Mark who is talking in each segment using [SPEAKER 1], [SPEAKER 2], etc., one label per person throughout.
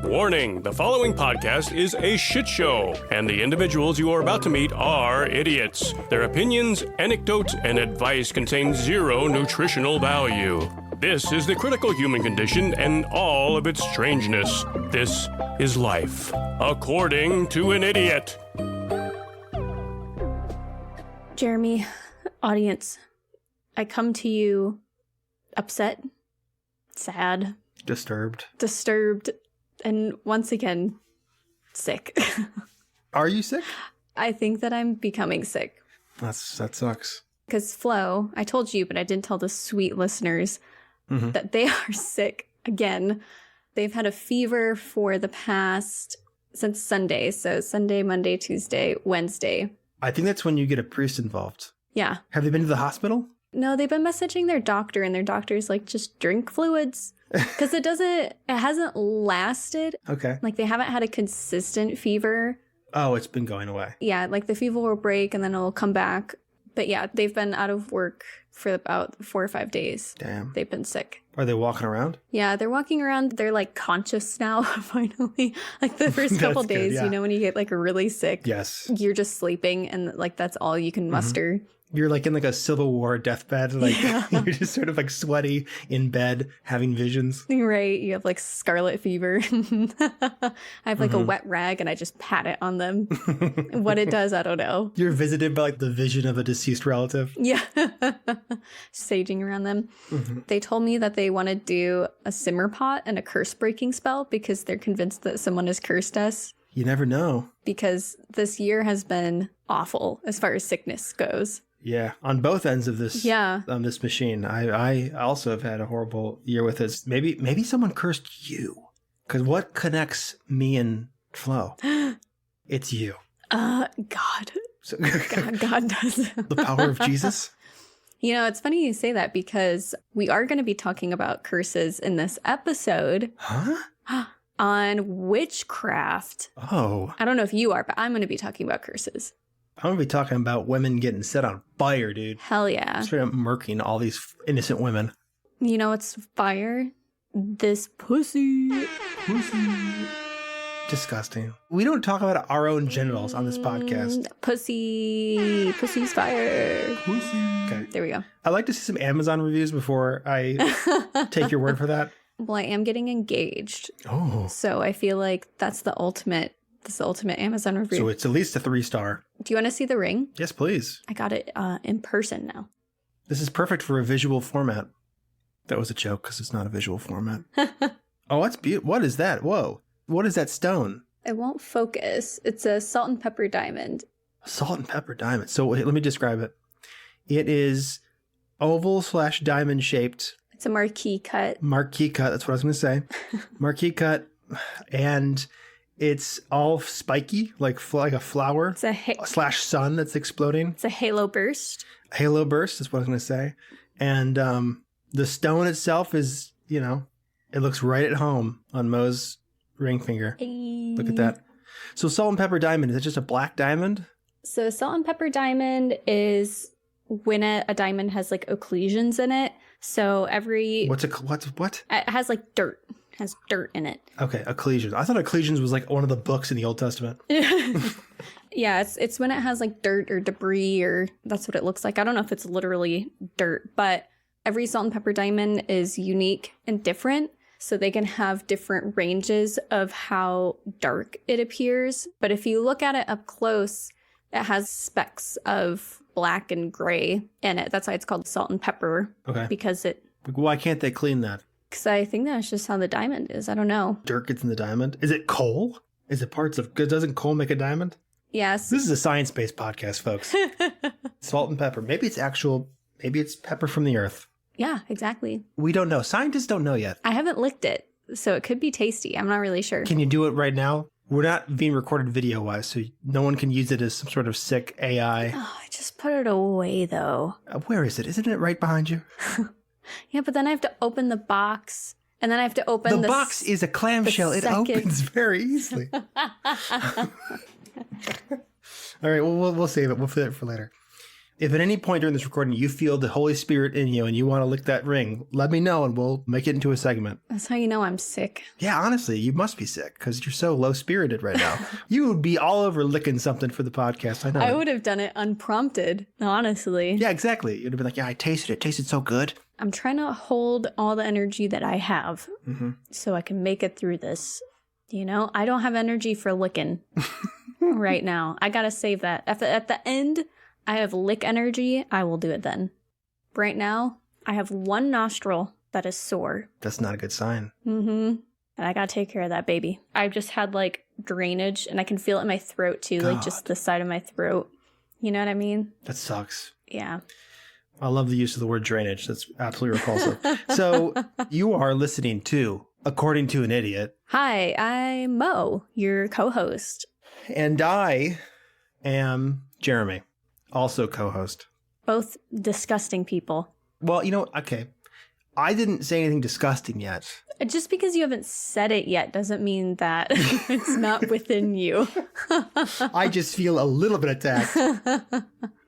[SPEAKER 1] Warning, the following podcast is a shit show, and the individuals you are about to meet are idiots. Their opinions, anecdotes, and advice contain zero nutritional value. This is the critical human condition and all of its strangeness. This is life, according to an idiot.
[SPEAKER 2] Jeremy, audience, I come to you upset, sad,
[SPEAKER 3] disturbed,
[SPEAKER 2] and once again, sick.
[SPEAKER 3] Are you sick?
[SPEAKER 2] I think that I'm becoming sick.
[SPEAKER 3] That sucks.
[SPEAKER 2] Because Flo, I told you, but I didn't tell the sweet listeners that they are sick again. They've had a fever for the past, since Sunday. So Sunday, Monday, Tuesday, Wednesday.
[SPEAKER 3] I think that's when you get a priest involved.
[SPEAKER 2] Yeah.
[SPEAKER 3] Have they been to the hospital?
[SPEAKER 2] No, they've been messaging their doctor, and their doctor's like, just drink fluids. Because it hasn't lasted.
[SPEAKER 3] Okay.
[SPEAKER 2] Like, they haven't had a consistent fever.
[SPEAKER 3] Oh, it's been going away.
[SPEAKER 2] Yeah, like the fever will break and then it'll come back. But yeah, they've been out of work for about 4 or 5 days.
[SPEAKER 3] Damn.
[SPEAKER 2] They've been sick.
[SPEAKER 3] Are they walking around?
[SPEAKER 2] Yeah, they're walking around. They're like conscious now, finally. Like the first couple days,
[SPEAKER 3] yeah.
[SPEAKER 2] You know, when you get like really sick.
[SPEAKER 3] Yes.
[SPEAKER 2] You're just sleeping and like that's all you can muster.
[SPEAKER 3] You're like in like a Civil War deathbed. Like you're just sort of like sweaty in bed having visions.
[SPEAKER 2] Right. You have like scarlet fever. I have like a wet rag and I just pat it on them. What it does, I don't know.
[SPEAKER 3] You're visited by like the vision of a deceased relative.
[SPEAKER 2] Yeah. Saging around them. They told me that they want to do a simmer pot and a curse breaking spell because they're convinced that someone has cursed us.
[SPEAKER 3] You never know.
[SPEAKER 2] Because this year has been awful as far as sickness goes.
[SPEAKER 3] Yeah, on both ends of this.
[SPEAKER 2] Yeah.
[SPEAKER 3] On this machine, I also have had a horrible year with this. Maybe someone cursed you, because what connects me and Flo? It's you.
[SPEAKER 2] God.
[SPEAKER 3] So,
[SPEAKER 2] God does.
[SPEAKER 3] The power of Jesus.
[SPEAKER 2] You know, it's funny you say that because we are going to be talking about curses in this episode.
[SPEAKER 3] Huh?
[SPEAKER 2] On witchcraft.
[SPEAKER 3] Oh.
[SPEAKER 2] I don't know if you are, but I'm going to be talking about curses.
[SPEAKER 3] I'm going to be talking about women getting set on fire, dude.
[SPEAKER 2] Hell yeah.
[SPEAKER 3] Straight up murking all these innocent women.
[SPEAKER 2] You know what's fire? This pussy.
[SPEAKER 3] Disgusting. We don't talk about our own genitals on this podcast.
[SPEAKER 2] Pussy. Pussy's fire.
[SPEAKER 3] Pussy. Okay.
[SPEAKER 2] There we go.
[SPEAKER 3] I'd like to see some Amazon reviews before I take your word for that.
[SPEAKER 2] Well, I am getting engaged.
[SPEAKER 3] Oh.
[SPEAKER 2] So I feel like that's the ultimate Amazon review.
[SPEAKER 3] So it's at least a 3-star.
[SPEAKER 2] Do you want to see the ring?
[SPEAKER 3] Yes, please.
[SPEAKER 2] I got it in person now.
[SPEAKER 3] This is perfect for a visual format. That was a joke because it's not a visual format. Oh, that's beautiful. What is that? Whoa. What is that stone?
[SPEAKER 2] It won't focus. It's a salt and pepper diamond.
[SPEAKER 3] A salt and pepper diamond. So let me describe it. It is oval/diamond shaped.
[SPEAKER 2] It's a marquee cut.
[SPEAKER 3] Marquee cut. That's what I was going to say. Marquee cut. And it's all spiky, like a flower.
[SPEAKER 2] It's a
[SPEAKER 3] slash sun that's exploding.
[SPEAKER 2] It's a halo burst.
[SPEAKER 3] Halo burst is what I was going to say. And the stone itself is, you know, it looks right at home on Mo's ring finger.
[SPEAKER 2] Hey.
[SPEAKER 3] Look at that. So salt and pepper diamond, is it just a black diamond?
[SPEAKER 2] So salt and pepper diamond is when a diamond has like occlusions in it. So every...
[SPEAKER 3] What?
[SPEAKER 2] It has like dirt. It has dirt in it.
[SPEAKER 3] Okay, occlusions. I thought occlusions was like one of the books in the Old Testament.
[SPEAKER 2] Yeah, it's when it has like dirt or debris, or that's what it looks like. I don't know if it's literally dirt, but every salt and pepper diamond is unique and different. So they can have different ranges of how dark it appears. But if you look at it up close, it has specks of black and gray in it. That's why it's called salt and pepper.
[SPEAKER 3] Okay.
[SPEAKER 2] Because
[SPEAKER 3] Why can't they clean that?
[SPEAKER 2] Because I think that's just how the diamond is. I don't know.
[SPEAKER 3] Dirt gets in the diamond? Is it coal? Is it parts of... Doesn't coal make a diamond?
[SPEAKER 2] Yes.
[SPEAKER 3] This is a science-based podcast, folks. Salt and pepper. Maybe it's pepper from the earth.
[SPEAKER 2] Yeah, exactly.
[SPEAKER 3] We don't know. Scientists don't know yet.
[SPEAKER 2] I haven't licked it, so it could be tasty. I'm not really sure.
[SPEAKER 3] Can you do it right now? We're not being recorded video-wise, so no one can use it as some sort of sick AI.
[SPEAKER 2] Oh, I just put it away, though.
[SPEAKER 3] Where is it? Isn't it right behind you?
[SPEAKER 2] Yeah, but then I have to open the box, and then I have to open
[SPEAKER 3] the box is a clamshell. It opens very easily. All right, well, we'll save it. We'll fit it for later. If at any point during this recording you feel the Holy Spirit in you and you want to lick that ring, let me know and we'll make it into a segment.
[SPEAKER 2] That's how you know I'm sick.
[SPEAKER 3] Yeah, honestly, you must be sick because you're so low-spirited right now. You would be all over licking something for the podcast. I know.
[SPEAKER 2] I would have done it unprompted, honestly.
[SPEAKER 3] Yeah, exactly. You'd have been like, yeah, I tasted it. It tasted so good.
[SPEAKER 2] I'm trying to hold all the energy that I have so I can make it through this. You know, I don't have energy for licking right now. I got to save that. At the end, I have lick energy. I will do it then. Right now, I have one nostril that is sore.
[SPEAKER 3] That's not a good sign.
[SPEAKER 2] And I got to take care of that baby. I've just had like drainage and I can feel it in my throat too, like just the side of my throat. You know what I mean?
[SPEAKER 3] That sucks.
[SPEAKER 2] Yeah.
[SPEAKER 3] I love the use of the word drainage. That's absolutely repulsive. So you are listening to According to an Idiot.
[SPEAKER 2] Hi, I'm Mo, your co-host.
[SPEAKER 3] And I am Jeremy, also co-host.
[SPEAKER 2] Both disgusting people.
[SPEAKER 3] Well, you know, okay. I didn't say anything disgusting yet.
[SPEAKER 2] Just because you haven't said it yet doesn't mean that it's not within you.
[SPEAKER 3] I just feel a little bit attacked.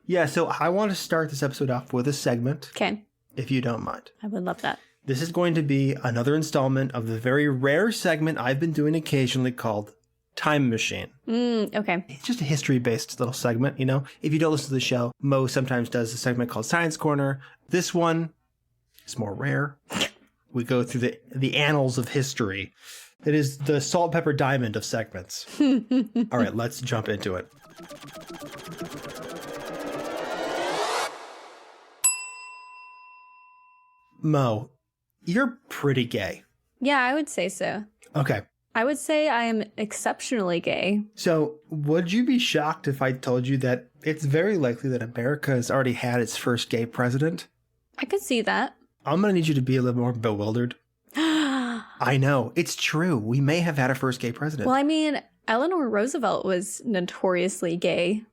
[SPEAKER 3] Yeah, so I want to start this episode off with a segment. Okay. If you don't mind.
[SPEAKER 2] I would love that.
[SPEAKER 3] This is going to be another installment of the very rare segment I've been doing occasionally called Time Machine.
[SPEAKER 2] Okay.
[SPEAKER 3] It's just a history-based little segment, you know? If you don't listen to the show, Mo sometimes does a segment called Science Corner. This one is more rare. We go through the annals of history. It is the salt, pepper, diamond of segments. All right, let's jump into it. Mo, you're pretty gay.
[SPEAKER 2] Yeah, I would say so.
[SPEAKER 3] Okay.
[SPEAKER 2] I would say I am exceptionally gay.
[SPEAKER 3] So, would you be shocked if I told you that it's very likely that America has already had its first gay president?
[SPEAKER 2] I could see that.
[SPEAKER 3] I'm going to need you to be a little more bewildered. I know. It's true. We may have had a first gay president.
[SPEAKER 2] Well, I mean, Eleanor Roosevelt was notoriously gay.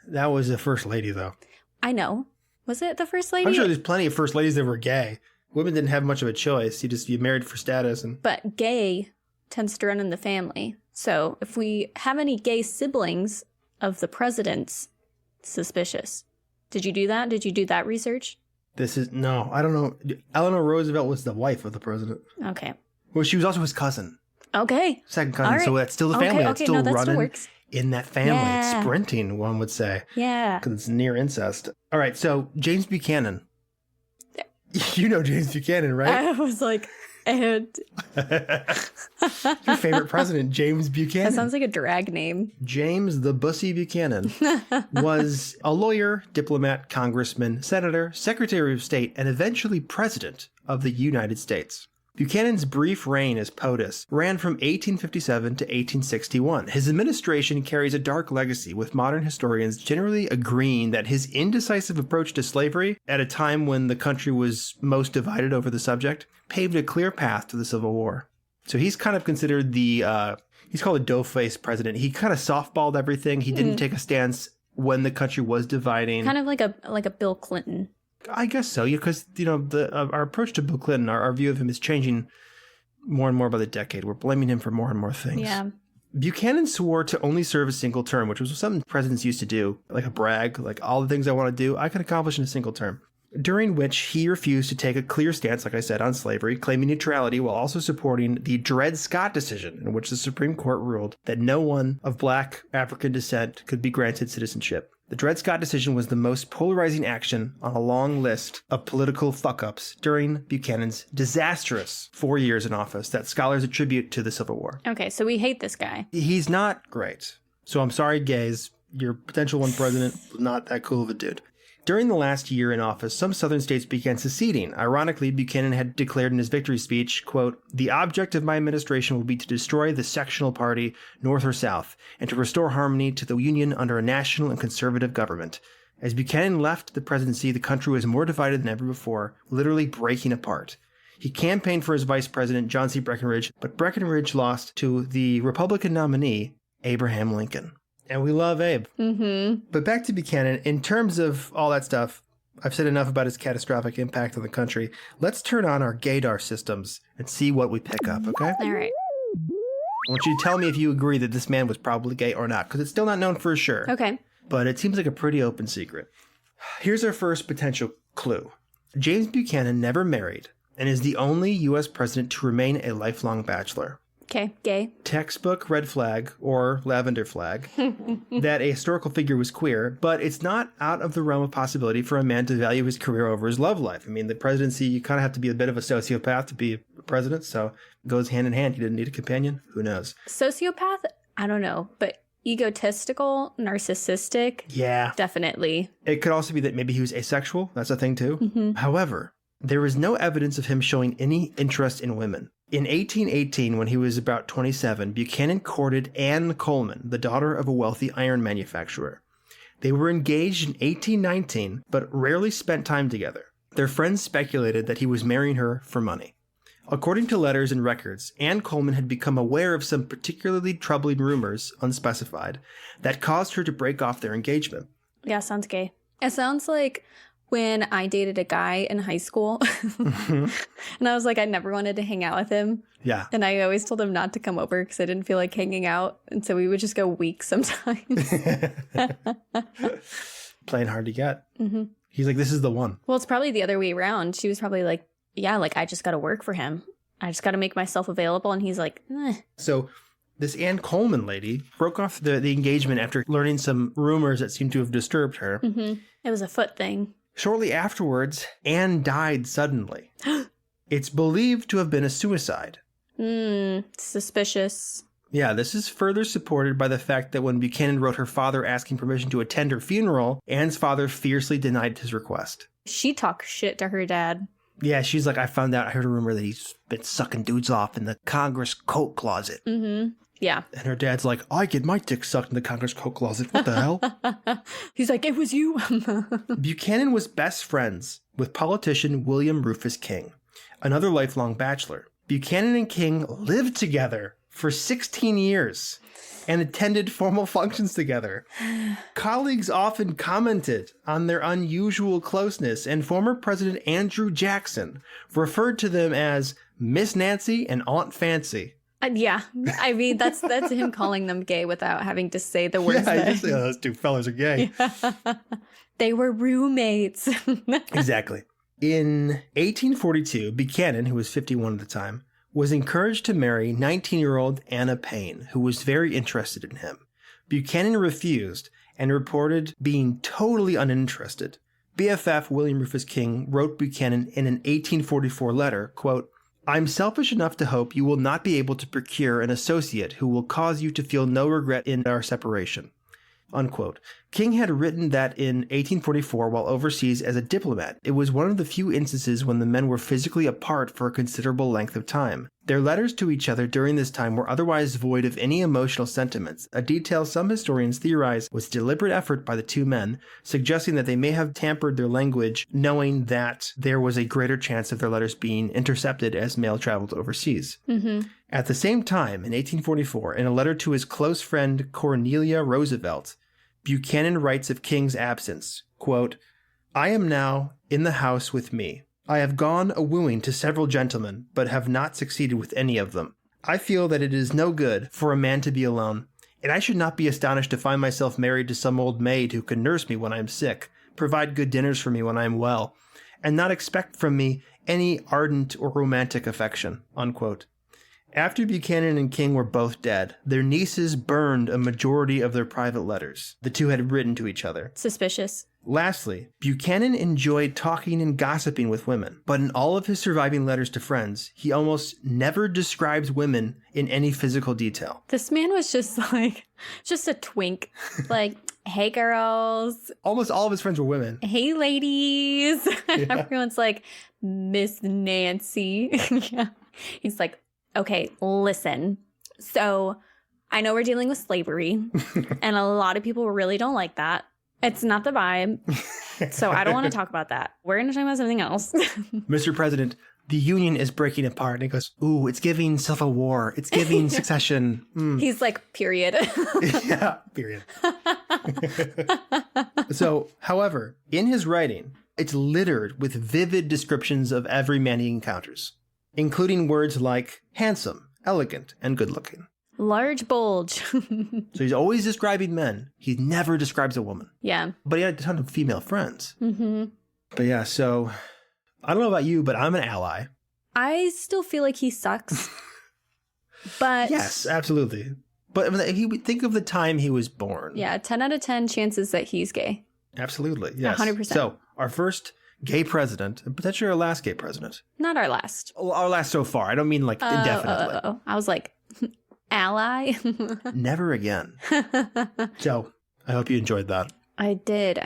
[SPEAKER 3] That was the first lady, though.
[SPEAKER 2] I know. Was it the first lady?
[SPEAKER 3] I'm sure there's plenty of first ladies that were gay. Women didn't have much of a choice. You married for status.
[SPEAKER 2] But gay tends to run in the family. So if we have any gay siblings of the presidents, suspicious. Did you do that? Did you do that research?
[SPEAKER 3] No, I don't know. Eleanor Roosevelt was the wife of the president.
[SPEAKER 2] Okay.
[SPEAKER 3] Well, she was also his cousin.
[SPEAKER 2] Okay.
[SPEAKER 3] Second cousin. Right. So that's still the family. That's still running in that family. Yeah. It's sprinting, one would say.
[SPEAKER 2] Yeah.
[SPEAKER 3] Because it's near incest. All right. So James Buchanan. You know James Buchanan, right?
[SPEAKER 2] I was like, and
[SPEAKER 3] your favorite president, James Buchanan.
[SPEAKER 2] That sounds like a drag name.
[SPEAKER 3] James the Bussy Buchanan was a lawyer, diplomat, congressman, senator, secretary of state, and eventually president of the United States. Buchanan's brief reign as POTUS ran from 1857 to 1861. His administration carries a dark legacy, with modern historians generally agreeing that his indecisive approach to slavery, at a time when the country was most divided over the subject, paved a clear path to the Civil War. So he's kind of considered he's called a dough-faced president. He kind of softballed everything. He didn't take a stance when the country was dividing.
[SPEAKER 2] Kind of like a Bill Clinton.
[SPEAKER 3] I guess so, because, our approach to Bill Clinton, our view of him is changing more and more by the decade. We're blaming him for more and more things.
[SPEAKER 2] Yeah.
[SPEAKER 3] Buchanan swore to only serve a single term, which was something presidents used to do, like a brag, like all the things I want to do, I can accomplish in a single term, during which he refused to take a clear stance, like I said, on slavery, claiming neutrality while also supporting the Dred Scott decision, in which the Supreme Court ruled that no one of Black African descent could be granted citizenship. The Dred Scott decision was the most polarizing action on a long list of political fuck-ups during Buchanan's disastrous 4 years in office that scholars attribute to the Civil War.
[SPEAKER 2] Okay, so we hate this guy.
[SPEAKER 3] He's not great. So I'm sorry, gays. Your potential one president was not that cool of a dude. During the last year in office, some southern states began seceding. Ironically, Buchanan had declared in his victory speech, quote, "The object of my administration will be to destroy the sectional party, North or South, and to restore harmony to the Union under a national and conservative government." As Buchanan left the presidency, the country was more divided than ever before, literally breaking apart. He campaigned for his vice president, John C. Breckinridge, but Breckinridge lost to the Republican nominee, Abraham Lincoln. And we love Abe. Mm-hmm. But back to Buchanan. In terms of all that stuff, I've said enough about his catastrophic impact on the country. Let's turn on our gaydar systems and see what we pick up, okay?
[SPEAKER 2] All right.
[SPEAKER 3] I want you to tell me if you agree that this man was probably gay or not, because it's still not known for sure.
[SPEAKER 2] Okay.
[SPEAKER 3] But it seems like a pretty open secret. Here's our first potential clue. James Buchanan never married and is the only U.S. president to remain a lifelong bachelor.
[SPEAKER 2] Okay, gay.
[SPEAKER 3] Textbook red flag or lavender flag that a historical figure was queer, but it's not out of the realm of possibility for a man to value his career over his love life. I mean, the presidency, you kind of have to be a bit of a sociopath to be a president, so it goes hand in hand. He didn't need a companion. Who knows?
[SPEAKER 2] Sociopath? I don't know, but egotistical, narcissistic?
[SPEAKER 3] Yeah.
[SPEAKER 2] Definitely.
[SPEAKER 3] It could also be that maybe he was asexual. That's a thing too.
[SPEAKER 2] Mm-hmm.
[SPEAKER 3] However, there is no evidence of him showing any interest in women. In 1818, when he was about 27, Buchanan courted Anne Coleman, the daughter of a wealthy iron manufacturer. They were engaged in 1819, but rarely spent time together. Their friends speculated that he was marrying her for money. According to letters and records, Anne Coleman had become aware of some particularly troubling rumors, unspecified, that caused her to break off their engagement.
[SPEAKER 2] Yeah, sounds gay. It sounds like when I dated a guy in high school and I was like, I never wanted to hang out with him.
[SPEAKER 3] Yeah.
[SPEAKER 2] And I always told him not to come over because I didn't feel like hanging out. And so we would just go weeks sometimes.
[SPEAKER 3] Playing hard to get.
[SPEAKER 2] Mm-hmm.
[SPEAKER 3] He's like, this is the one.
[SPEAKER 2] Well, it's probably the other way around. She was probably like, yeah, like I just got to work for him. I just got to make myself available. And he's like, eh.
[SPEAKER 3] So this Anne Coleman lady broke off the engagement after learning some rumors that seemed to have disturbed her.
[SPEAKER 2] Mm-hmm. It was a foot thing.
[SPEAKER 3] Shortly afterwards, Anne died suddenly. It's believed to have been a suicide.
[SPEAKER 2] Suspicious.
[SPEAKER 3] Yeah, this is further supported by the fact that when Buchanan wrote her father asking permission to attend her funeral, Anne's father fiercely denied his request.
[SPEAKER 2] She talked shit to her dad.
[SPEAKER 3] Yeah, she's like, I heard a rumor that he's been sucking dudes off in the Congress coat closet.
[SPEAKER 2] Mm-hmm. Yeah.
[SPEAKER 3] And her dad's like, I get my dick sucked in the Congress coat closet. What the hell?
[SPEAKER 2] He's like, it was you.
[SPEAKER 3] Buchanan was best friends with politician William Rufus King, another lifelong bachelor. Buchanan and King lived together for 16 years and attended formal functions together. Colleagues often commented on their unusual closeness, and former President Andrew Jackson referred to them as Miss Nancy and Aunt Fancy.
[SPEAKER 2] Yeah, I mean, that's him calling them gay without having to say the words.
[SPEAKER 3] Yeah, just say, oh, those two fellas are gay.
[SPEAKER 2] Yeah. They were roommates.
[SPEAKER 3] Exactly. In 1842, Buchanan, who was 51 at the time, was encouraged to marry 19-year-old Anna Payne, who was very interested in him. Buchanan refused and reported being totally uninterested. BFF William Rufus King wrote Buchanan in an 1844 letter, quote, I'm selfish enough to hope you will not be able to procure an associate who will cause you to feel no regret in our separation. Unquote. King had written that in 1844 while overseas as a diplomat. It was one of the few instances when the men were physically apart for a considerable length of time. Their letters to each other during this time were otherwise void of any emotional sentiments, a detail some historians theorize was deliberate effort by the two men, suggesting that they may have tampered their language, knowing that there was a greater chance of their letters being intercepted as mail traveled overseas.
[SPEAKER 2] Mm-hmm.
[SPEAKER 3] At the same time, in 1844, in a letter to his close friend Cornelia Roosevelt, Buchanan writes of King's absence, quote, I am now in the house with me. I have gone a-wooing to several gentlemen, but have not succeeded with any of them. I feel that it is no good for a man to be alone, and I should not be astonished to find myself married to some old maid who can nurse me when I am sick, provide good dinners for me when I am well, and not expect from me any ardent or romantic affection, unquote. After Buchanan and King were both dead, their nieces burned a majority of their private letters the two had written to each other.
[SPEAKER 2] Suspicious.
[SPEAKER 3] Lastly, Buchanan enjoyed talking and gossiping with women, but in all of his surviving letters to friends, he almost never describes women in any physical detail.
[SPEAKER 2] This man was just a twink. Like, hey girls.
[SPEAKER 3] Almost all of his friends were women.
[SPEAKER 2] Hey ladies.
[SPEAKER 3] Yeah.
[SPEAKER 2] Everyone's like, Miss Nancy. Yeah. He's like, okay, listen. So I know we're dealing with slavery, and a lot of people really don't like that. It's not the vibe. So I don't want to talk about that. We're going to talk about something else.
[SPEAKER 3] Mr. President, the Union is breaking apart. And he goes, ooh, it's giving Civil War. It's giving secession. Mm.
[SPEAKER 2] He's like, period.
[SPEAKER 3] Yeah, period. So, however, in his writing, it's littered with vivid descriptions of every man he encounters, including words like handsome, elegant, and good-looking.
[SPEAKER 2] Large bulge.
[SPEAKER 3] So he's always describing men. He never describes a woman.
[SPEAKER 2] Yeah.
[SPEAKER 3] But he had a ton of female friends.
[SPEAKER 2] Mm-hmm.
[SPEAKER 3] But yeah, so I don't know about you, but I'm an ally.
[SPEAKER 2] I still feel like he sucks. But
[SPEAKER 3] Yes, absolutely. But he would think of the time he was born.
[SPEAKER 2] yeah, 10 out of 10 chances that he's gay.
[SPEAKER 3] Absolutely. Yes.
[SPEAKER 2] 100%.
[SPEAKER 3] So our first gay president, and potentially our last gay president.
[SPEAKER 2] Not our last.
[SPEAKER 3] Our last so far. I don't mean like indefinitely.
[SPEAKER 2] I was like, ally?
[SPEAKER 3] Never again. So I hope you enjoyed that.
[SPEAKER 2] I did.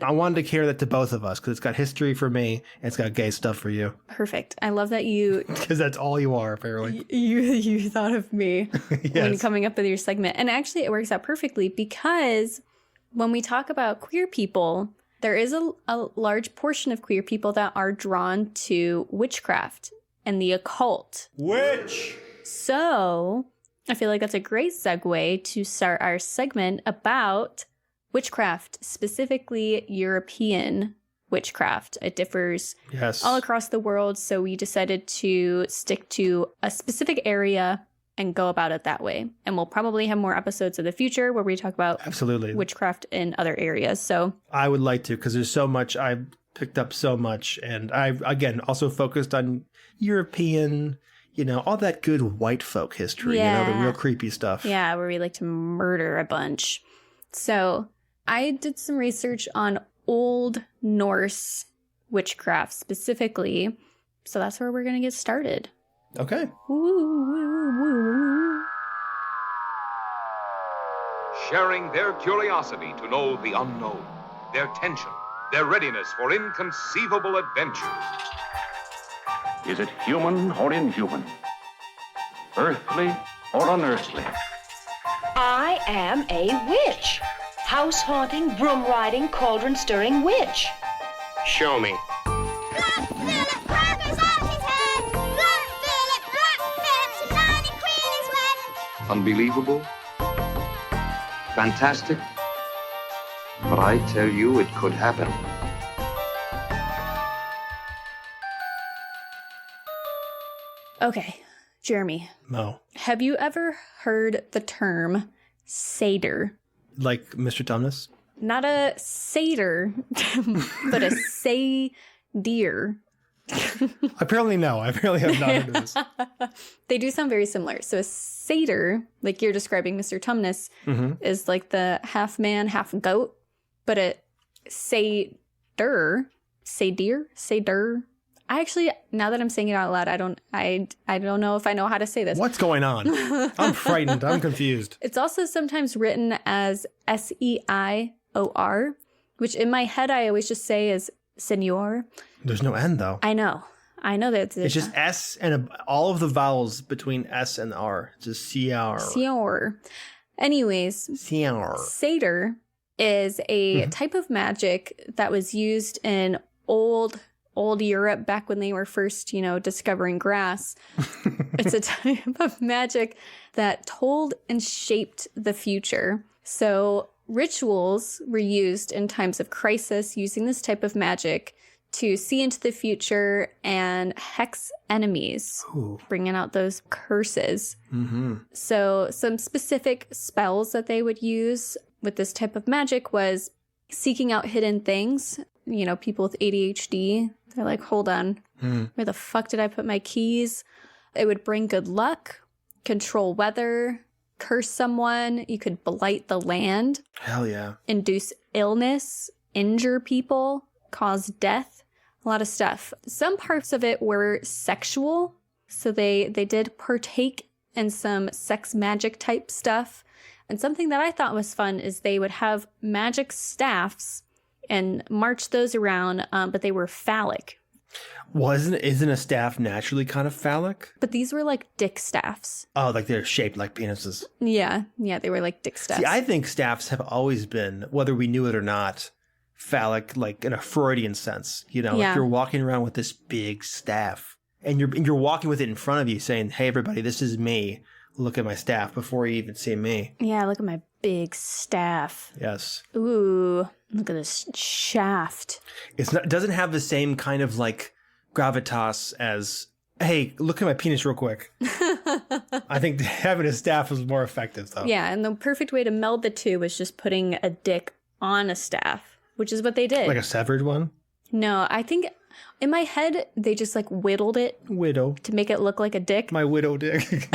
[SPEAKER 3] I wanted to carry that to both of us because it's got history for me and it's got gay stuff for you.
[SPEAKER 2] Perfect. I love that you
[SPEAKER 3] Because that's all you are, apparently.
[SPEAKER 2] you thought of me when
[SPEAKER 3] Yes.
[SPEAKER 2] coming up with your segment. And actually it works out perfectly because when we talk about queer people, there is a large portion of queer people that are drawn to witchcraft and the occult.
[SPEAKER 3] Witch!
[SPEAKER 2] So I feel like that's a great segue to start our segment about witchcraft, specifically European witchcraft. It differs
[SPEAKER 3] Yes.
[SPEAKER 2] all across the world, so we decided to stick to a specific area and go about it that way. And we'll probably have more episodes in the future where we talk about
[SPEAKER 3] Absolutely.
[SPEAKER 2] witchcraft in other areas. So
[SPEAKER 3] I would like to because there's so much. I've picked up so much. And I, again, also focused on European, all that good white folk history,
[SPEAKER 2] Yeah.
[SPEAKER 3] the real creepy stuff.
[SPEAKER 2] yeah, where we like to murder a bunch. So I did some research on Old Norse witchcraft specifically. So that's where we're going to get started.
[SPEAKER 3] Okay.
[SPEAKER 4] Sharing their curiosity to know the unknown, their tension, their readiness for inconceivable adventures.
[SPEAKER 5] Is it human or inhuman? Earthly or unearthly?
[SPEAKER 6] I am a witch. House haunting, broom riding, cauldron stirring witch.
[SPEAKER 7] Show me.
[SPEAKER 8] Black Philip crackers out his head. Black Philip, tonight the queen is wed.
[SPEAKER 4] Unbelievable? Fantastic? But I tell you, it could happen.
[SPEAKER 2] Okay, Jeremy,
[SPEAKER 3] Mo.
[SPEAKER 2] have you ever heard the term satyr?
[SPEAKER 3] Like Mr. Tumnus?
[SPEAKER 2] Not a satyr, but a say-deer.
[SPEAKER 3] Apparently no. I apparently have not heard of this.
[SPEAKER 2] They do sound very similar. So a satyr, like you're describing Mr. Tumnus, is like the half man, half goat. But a satyr, I actually, now that I'm saying it out loud, I don't know if I know how to say this.
[SPEAKER 3] What's going on? I'm frightened. I'm confused.
[SPEAKER 2] It's also sometimes written as Seior, which in my head I always just say is senor.
[SPEAKER 3] There's no N though.
[SPEAKER 2] I know that
[SPEAKER 3] It's just S and all of the vowels between S and R. It's just Siar.
[SPEAKER 2] Sior. Anyways,
[SPEAKER 3] Siar.
[SPEAKER 2] satyr is a type of magic that was used in old Europe back when they were first, discovering grass. It's a type of magic that told and shaped the future. So rituals were used in times of crisis using this type of magic to see into the future and hex enemies, bringing out those curses.
[SPEAKER 3] Mm-hmm.
[SPEAKER 2] So some specific spells that they would use with this type of magic was seeking out hidden things. People with ADHD, they're like, hold on, where the fuck did I put my keys? It would bring good luck, control weather, curse someone. You could blight the land.
[SPEAKER 3] Hell yeah.
[SPEAKER 2] Induce illness, injure people, cause death, a lot of stuff. Some parts of it were sexual, so they did partake in some sex magic type stuff. And something that I thought was fun is they would have magic staffs and march those around, but they were phallic.
[SPEAKER 3] Isn't a staff naturally kind of phallic?
[SPEAKER 2] But these were like dick staffs.
[SPEAKER 3] Oh, like they're shaped like penises.
[SPEAKER 2] Yeah, they were like dick staffs.
[SPEAKER 3] See, I think staffs have always been, whether we knew it or not, phallic, like in a Freudian sense. If you're walking around with this big staff and you're walking with it in front of you saying, hey, everybody, this is me. Look at my staff before you even see me.
[SPEAKER 2] Yeah, look at my big staff.
[SPEAKER 3] Yes.
[SPEAKER 2] Ooh, look at this shaft.
[SPEAKER 3] It doesn't have the same kind of like gravitas as Hey, look at my penis real quick. I think having a staff was more effective, though.
[SPEAKER 2] Yeah, and the perfect way to meld the two was just putting a dick on a staff, which is what they did.
[SPEAKER 3] Like a severed one?
[SPEAKER 2] No, I think in my head, they just like whittled it
[SPEAKER 3] Widow.
[SPEAKER 2] to make it look like a dick.
[SPEAKER 3] My widow dick.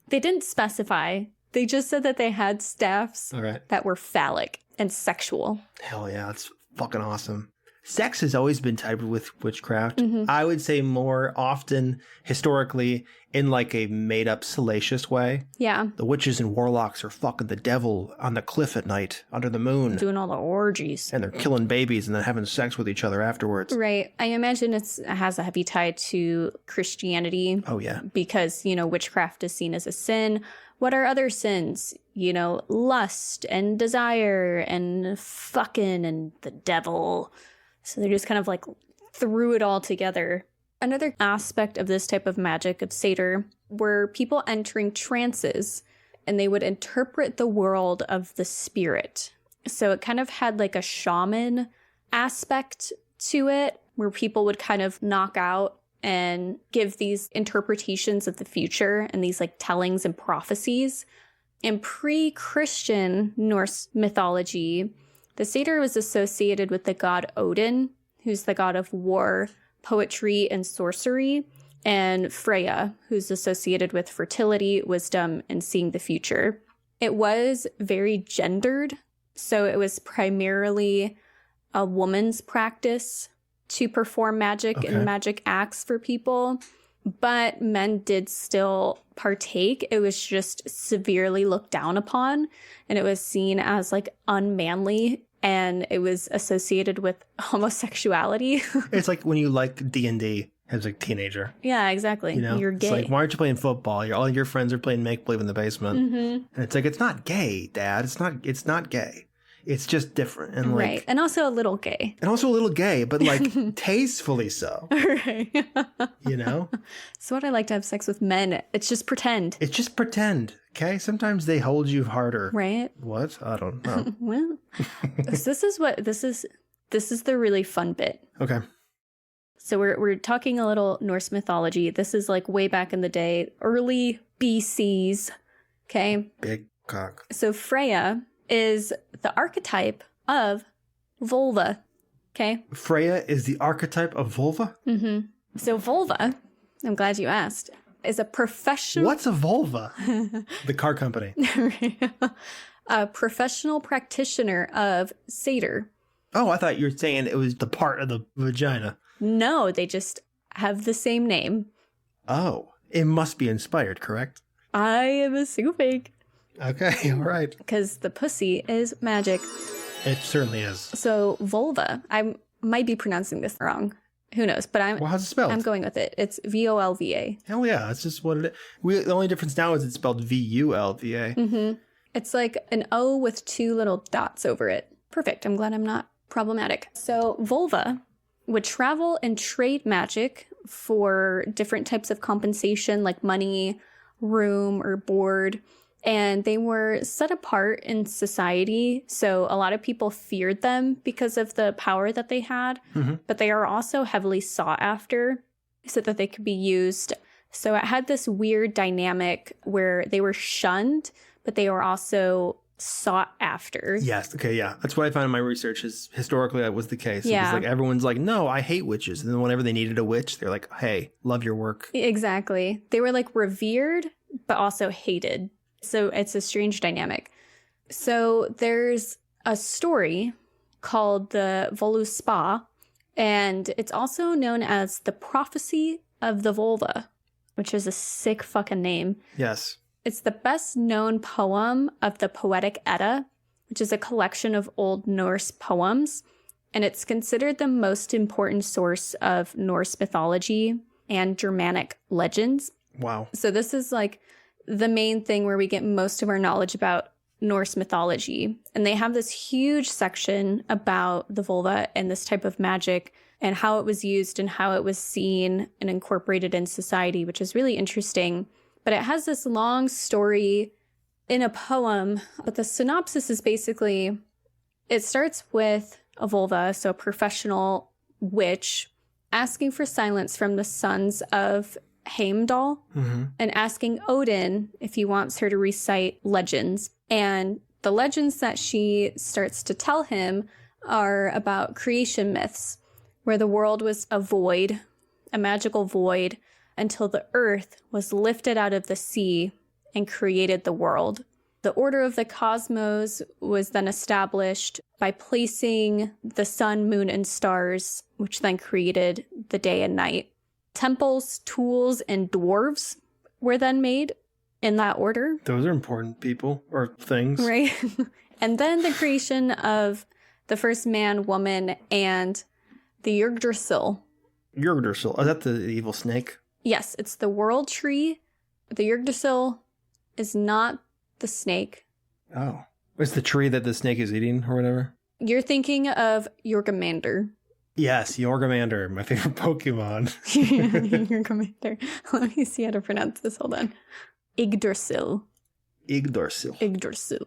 [SPEAKER 2] They didn't specify. They just said that they had staffs
[SPEAKER 3] All right.
[SPEAKER 2] that were phallic and sexual.
[SPEAKER 3] Hell yeah, that's fucking awesome. Sex has always been tied with witchcraft.
[SPEAKER 2] Mm-hmm.
[SPEAKER 3] I would say more often, historically, in like a made-up, salacious way.
[SPEAKER 2] Yeah,
[SPEAKER 3] The witches and warlocks are fucking the devil on the cliff at night, under the moon.
[SPEAKER 2] doing all the orgies.
[SPEAKER 3] And they're killing babies and then having sex with each other afterwards.
[SPEAKER 2] Right. I imagine it has a heavy tie to Christianity
[SPEAKER 3] Oh, yeah.
[SPEAKER 2] because, witchcraft is seen as a sin. What are other sins? Lust and desire and fucking and the devil. So they just kind of like threw it all together. Another aspect of this type of magic of Satyr were people entering trances, and they would interpret the world of the spirit. So it kind of had like a shaman aspect to it, where people would kind of knock out and give these interpretations of the future and these like tellings and prophecies. In pre-Christian Norse mythology, the satyr was associated with the god Odin, who's the god of war, poetry, and sorcery, and Freya, who's associated with fertility, wisdom, and seeing the future. It was very gendered, so it was primarily a woman's practice to perform magic and magic acts for people, but men did still partake. It was just severely looked down upon, and it was seen as like unmanly, and it was associated with homosexuality. It's
[SPEAKER 3] like when you like D&D as a teenager.
[SPEAKER 2] Yeah, exactly. You're gay.
[SPEAKER 3] It's like, why aren't you playing football? All your friends are playing make-believe in the basement. Mm-hmm. And it's like, it's not gay, Dad. It's not gay. It's just different. And like,
[SPEAKER 2] right. And also a little gay.
[SPEAKER 3] But like tastefully so.
[SPEAKER 2] Right.
[SPEAKER 3] So
[SPEAKER 2] what I like to have sex with men. It's just pretend.
[SPEAKER 3] It's just pretend. Okay. Sometimes they hold you harder.
[SPEAKER 2] Right.
[SPEAKER 3] What? I don't know.
[SPEAKER 2] Well, this is the really fun bit.
[SPEAKER 3] Okay.
[SPEAKER 2] So we're talking a little Norse mythology. This is like way back in the day, early BCs. Okay.
[SPEAKER 3] Big cock.
[SPEAKER 2] So Freya is the archetype of vulva. Okay.
[SPEAKER 3] Freya is the archetype of vulva?
[SPEAKER 2] Mm-hmm. So vulva, I'm glad you asked, is a professional...
[SPEAKER 3] What's a vulva? The car company.
[SPEAKER 2] A professional practitioner of Satyr.
[SPEAKER 3] Oh, I thought you were saying it was the part of the vagina.
[SPEAKER 2] No, they just have the same name.
[SPEAKER 3] Oh, it must be inspired, correct?
[SPEAKER 2] I am assuming.
[SPEAKER 3] Okay, all right.
[SPEAKER 2] Because the pussy is magic.
[SPEAKER 3] It certainly is.
[SPEAKER 2] So vulva, I might be pronouncing this wrong. Who knows? But
[SPEAKER 3] how's it spelled?
[SPEAKER 2] I'm going with it. It's Volva.
[SPEAKER 3] Hell yeah, that's just what it is. The only difference now is it's spelled Vulva.
[SPEAKER 2] Mm-hmm. It's like an O with two little dots over it. Perfect. I'm glad I'm not problematic. So vulva would travel and trade magic for different types of compensation, like money, room, or board. And they were set apart in society. So a lot of people feared them because of the power that they had. Mm-hmm. But they are also heavily sought after so that they could be used. So it had this weird dynamic where they were shunned, but they were also sought after.
[SPEAKER 3] Yes. Okay. Yeah. That's what I found in my research is historically that was the case.
[SPEAKER 2] Yeah.
[SPEAKER 3] It was like everyone's like, no, I hate witches. And then whenever they needed a witch, they're like, hey, love your work.
[SPEAKER 2] Exactly. They were like revered, but also hated. So it's a strange dynamic. So there's a story called the Voluspa, and it's also known as the Prophecy of the Vulva, which is a sick fucking name.
[SPEAKER 3] Yes.
[SPEAKER 2] It's the best known poem of the Poetic Edda, which is a collection of Old Norse poems, and it's considered the most important source of Norse mythology and Germanic legends.
[SPEAKER 3] Wow.
[SPEAKER 2] So this is like the main thing where we get most of our knowledge about Norse mythology. And they have this huge section about the vulva and this type of magic and how it was used and how it was seen and incorporated in society, which is really interesting. But it has this long story in a poem. But the synopsis is basically, it starts with a vulva, so a professional witch, asking for silence from the sons of Heimdall and asking Odin if he wants her to recite legends. And the legends that she starts to tell him are about creation myths, where the world was a void, a magical void, until the earth was lifted out of the sea and created the world. The order of the cosmos was then established by placing the sun, moon, and stars, which then created the day and night. Temples, tools, and dwarves were then made in that order.
[SPEAKER 3] Those are important people or things.
[SPEAKER 2] Right. And then the creation of the first man, woman, and the Yggdrasil.
[SPEAKER 3] Yggdrasil. Is that the evil snake?
[SPEAKER 2] Yes, it's the world tree. The Yggdrasil is not the snake.
[SPEAKER 3] Oh. It's the tree that the snake is eating or whatever?
[SPEAKER 2] You're thinking of Jorgamander.
[SPEAKER 3] Yes, Jorgamander, my favorite Pokemon.
[SPEAKER 2] Jorgamander. Let me see how to pronounce this. Hold on. Yggdrasil.
[SPEAKER 3] Yggdrasil.
[SPEAKER 2] Yggdrasil.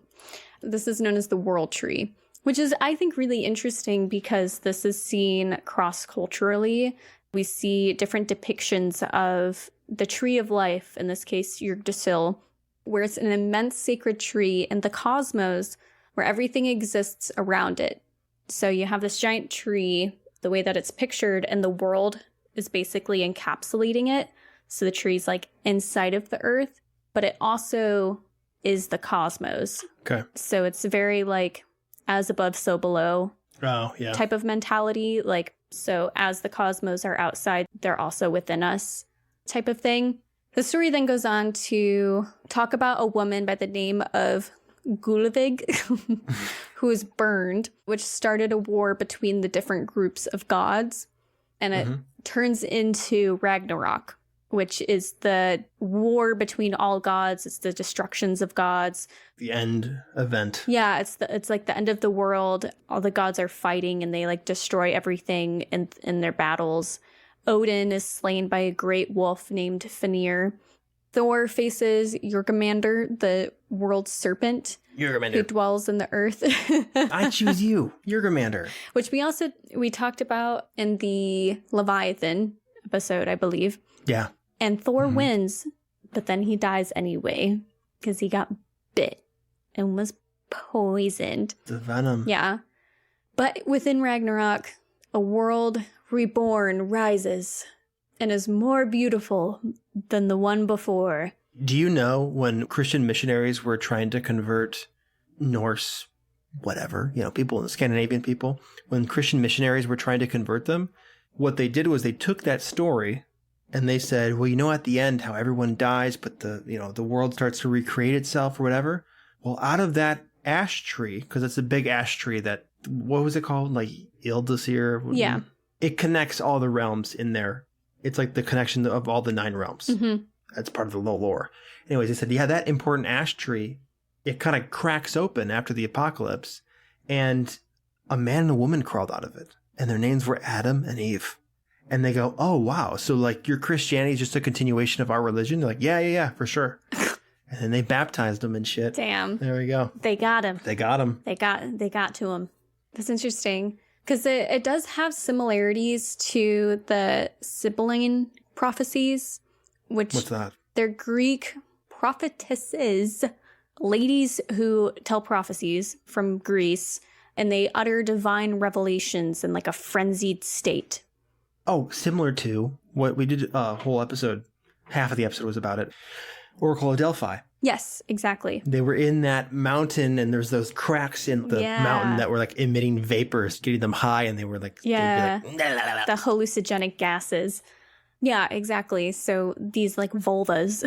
[SPEAKER 2] This is known as the world tree, which is, I think, really interesting because this is seen cross-culturally. We see different depictions of the tree of life, in this case, Yggdrasil, where it's an immense sacred tree in the cosmos where everything exists around it. So you have this giant tree, the way that it's pictured, and the world is basically encapsulating it. So the tree's like inside of the earth, but it also is the cosmos.
[SPEAKER 3] Okay.
[SPEAKER 2] So it's very like as above, so below type of mentality. Like, so as the cosmos are outside, they're also within us type of thing. The story then goes on to talk about a woman by the name of Gullveig, who was burned, which started a war between the different groups of gods. And it turns into Ragnarok, which is the war between all gods. It's the destructions of gods.
[SPEAKER 3] The end event.
[SPEAKER 2] Yeah, it's like the end of the world. All the gods are fighting and they like destroy everything in their battles. Odin is slain by a great wolf named Fenrir. Thor faces Jorgamander, the world serpent, who dwells in the earth.
[SPEAKER 3] I choose you, Jorgamander.
[SPEAKER 2] Which we talked about in the Leviathan episode, I believe.
[SPEAKER 3] Yeah.
[SPEAKER 2] And Thor wins, but then he dies anyway because he got bit and was poisoned.
[SPEAKER 3] The venom.
[SPEAKER 2] Yeah. But within Ragnarok, a world reborn rises and is more beautiful than the one before.
[SPEAKER 3] Do you know when Christian missionaries were trying to convert Norse, whatever, people, Scandinavian people, when Christian missionaries were trying to convert them, what they did was they took that story and they said, well, at the end how everyone dies, but the world starts to recreate itself or whatever. Well, out of that ash tree, because it's a big ash tree that, what was it called? Like Yggdrasil?
[SPEAKER 2] Yeah.
[SPEAKER 3] It connects all the realms in there. It's like the connection of all the 9 realms. Mm-hmm. That's part of the lore. Anyways, they said, that important ash tree, it kind of cracks open after the apocalypse, and a man and a woman crawled out of it. And their names were Adam and Eve. And they go, oh, wow. So like your Christianity is just a continuation of our religion? They're like, yeah, for sure. And then they baptized him and shit.
[SPEAKER 2] Damn.
[SPEAKER 3] There we go.
[SPEAKER 2] They got him.
[SPEAKER 3] They got him.
[SPEAKER 2] They got to him. That's interesting. Because it does have similarities to the Sibylline prophecies, which
[SPEAKER 3] What's that?
[SPEAKER 2] They're Greek prophetesses, ladies who tell prophecies from Greece, and they utter divine revelations in like a frenzied state.
[SPEAKER 3] Oh, similar to what we did a whole episode. Half of the episode was about it. Oracle of Delphi.
[SPEAKER 2] Yes, exactly.
[SPEAKER 3] They were in that mountain, and there's those cracks in the mountain that were like emitting vapors, getting them high, and they were like,
[SPEAKER 2] the hallucinogenic gases. Yeah, exactly. So these like vulvas,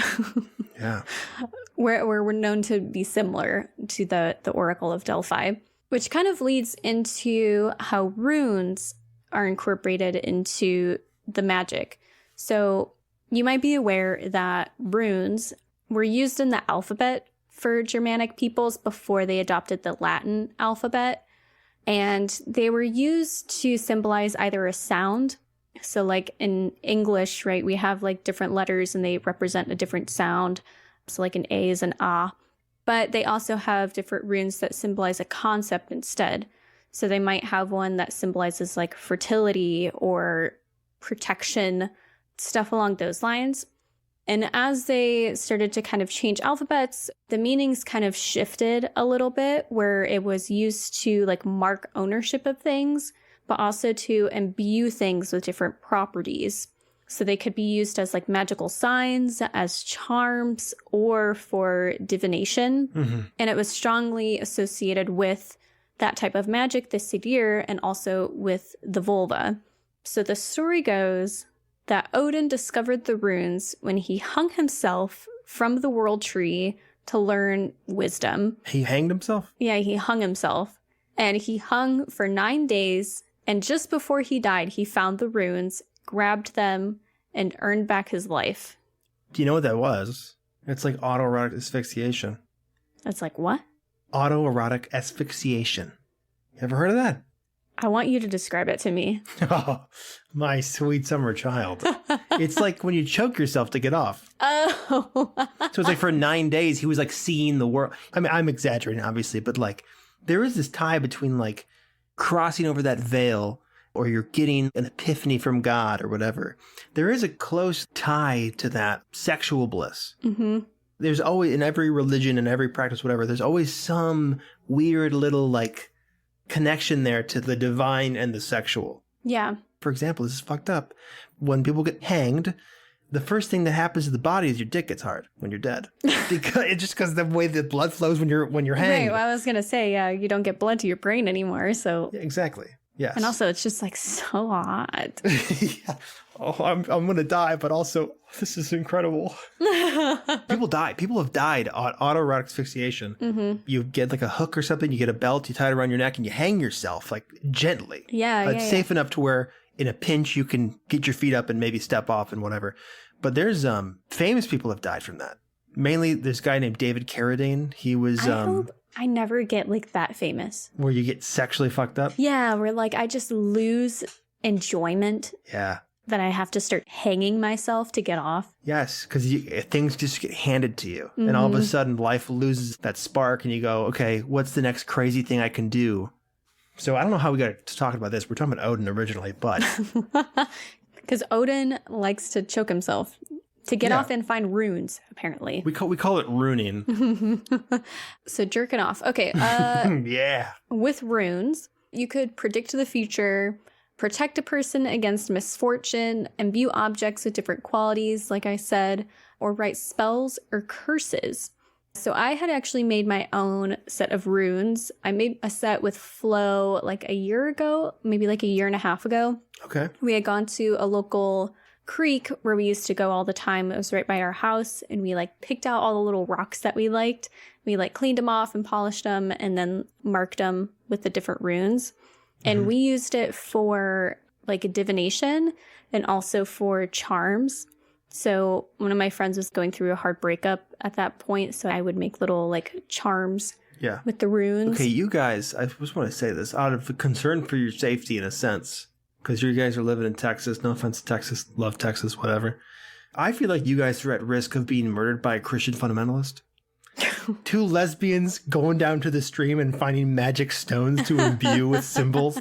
[SPEAKER 2] were known to be similar to the Oracle of Delphi, which kind of leads into how runes are incorporated into the magic. So you might be aware that runes were used in the alphabet for Germanic peoples before they adopted the Latin alphabet. And they were used to symbolize either a sound. So like in English, right, we have like different letters and they represent a different sound. So like an A is an ah. But they also have different runes that symbolize a concept instead. So they might have one that symbolizes like fertility or protection, stuff along those lines. And as they started to kind of change alphabets, the meanings kind of shifted a little bit, where it was used to like mark ownership of things, but also to imbue things with different properties. So they could be used as like magical signs, as charms, or for divination. Mm-hmm. And it was strongly associated with that type of magic, the Sidir, and also with the vulva. So the story goes that Odin discovered the runes when he hung himself from the world tree to learn wisdom.
[SPEAKER 3] He hanged himself?
[SPEAKER 2] Yeah, he hung himself. And he hung for 9 days. And just before he died, he found the runes, grabbed them, and earned back his life.
[SPEAKER 3] Do you know what that was? It's like autoerotic asphyxiation.
[SPEAKER 2] That's like what?
[SPEAKER 3] Autoerotic asphyxiation. You ever heard of that?
[SPEAKER 2] I want you to describe it to me.
[SPEAKER 3] Oh, my sweet summer child. It's like when you choke yourself to get off.
[SPEAKER 2] Oh.
[SPEAKER 3] So it's like for 9 days, he was like seeing the world. I mean, I'm exaggerating, obviously, but like there is this tie between like crossing over that veil, or you're getting an epiphany from God or whatever. There is a close tie to that sexual bliss. Mm-hmm. There's always, in every religion and every practice, whatever, there's always some weird little like connection there to the divine and the sexual.
[SPEAKER 2] Yeah.
[SPEAKER 3] For example, this is fucked up. When people get hanged, the first thing that happens to the body is your dick gets hard when you're dead. Because the way the blood flows when you're hanged.
[SPEAKER 2] Right. Well, I was gonna say, yeah, you don't get blood to your brain anymore. So
[SPEAKER 3] yeah, exactly. Yes.
[SPEAKER 2] And also, it's just like so hot.
[SPEAKER 3] Yeah. Oh, I'm gonna die, but also this is incredible. People die. People have died on autoerotic asphyxiation. Mm-hmm. You get like a hook or something. You get a belt. You tie it around your neck, and you hang yourself like gently.
[SPEAKER 2] Yeah,
[SPEAKER 3] It's safe enough to where in a pinch you can get your feet up and maybe step off and whatever. But there's famous people have died from that. Mainly, there's a guy named David Carradine. He was.
[SPEAKER 2] I hope I never get like that famous.
[SPEAKER 3] Where you get sexually fucked up?
[SPEAKER 2] Yeah, where like I just lose enjoyment.
[SPEAKER 3] Yeah.
[SPEAKER 2] That I have to start hanging myself to get off.
[SPEAKER 3] Yes, because things just get handed to you. Mm-hmm. And all of a sudden life loses that spark and you go, okay, what's the next crazy thing I can do? So I don't know how we got to talking about this. We're talking about Odin originally, but...
[SPEAKER 2] Because Odin likes to choke himself to get off and find runes, apparently.
[SPEAKER 3] We call it runing.
[SPEAKER 2] So jerking off. Okay.
[SPEAKER 3] Yeah.
[SPEAKER 2] With runes, you could predict the future, protect a person against misfortune, imbue objects with different qualities, like I said, or write spells or curses. So I had actually made my own set of runes. I made a set with Flo like a year ago, maybe like a year and a half ago.
[SPEAKER 3] Okay.
[SPEAKER 2] We had gone to a local creek where we used to go all the time. It was right by our house, and we like picked out all the little rocks that we liked. We like cleaned them off and polished them and then marked them with the different runes. And we used it for like a divination and also for charms. So one of my friends was going through a hard breakup at that point. So I would make little like charms with the runes.
[SPEAKER 3] Okay, you guys, I just want to say this out of concern for your safety in a sense, because you guys are living in Texas. No offense to Texas. Love Texas, whatever. I feel like you guys are at risk of being murdered by a Christian fundamentalist. 2 lesbians going down to the stream and finding magic stones to imbue with symbols.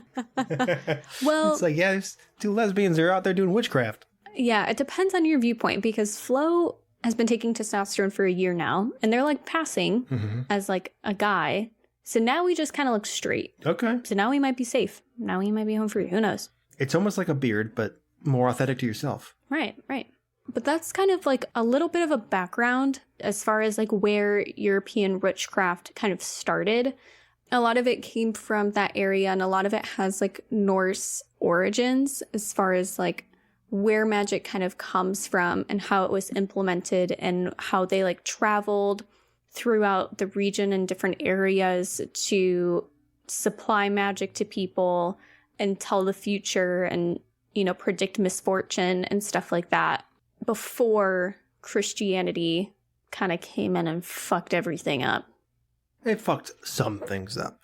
[SPEAKER 2] Well,
[SPEAKER 3] it's like, yeah, there's 2 lesbians are out there doing witchcraft.
[SPEAKER 2] Yeah, it depends on your viewpoint, because Flo has been taking testosterone for a year now, and they're like passing as like a guy. So now we just kind of look straight.
[SPEAKER 3] Okay.
[SPEAKER 2] So now we might be safe. Now we might be home free. Who knows?
[SPEAKER 3] It's almost like a beard, but more authentic to yourself.
[SPEAKER 2] Right, right. But that's kind of like a little bit of a background as far as like where European witchcraft kind of started. A lot of it came from that area, and a lot of it has like Norse origins as far as like where magic kind of comes from and how it was implemented and how they like traveled throughout the region in different areas to supply magic to people and tell the future and, you know, predict misfortune and stuff like that before Christianity kind of came in and fucked everything up.
[SPEAKER 3] It fucked some things up.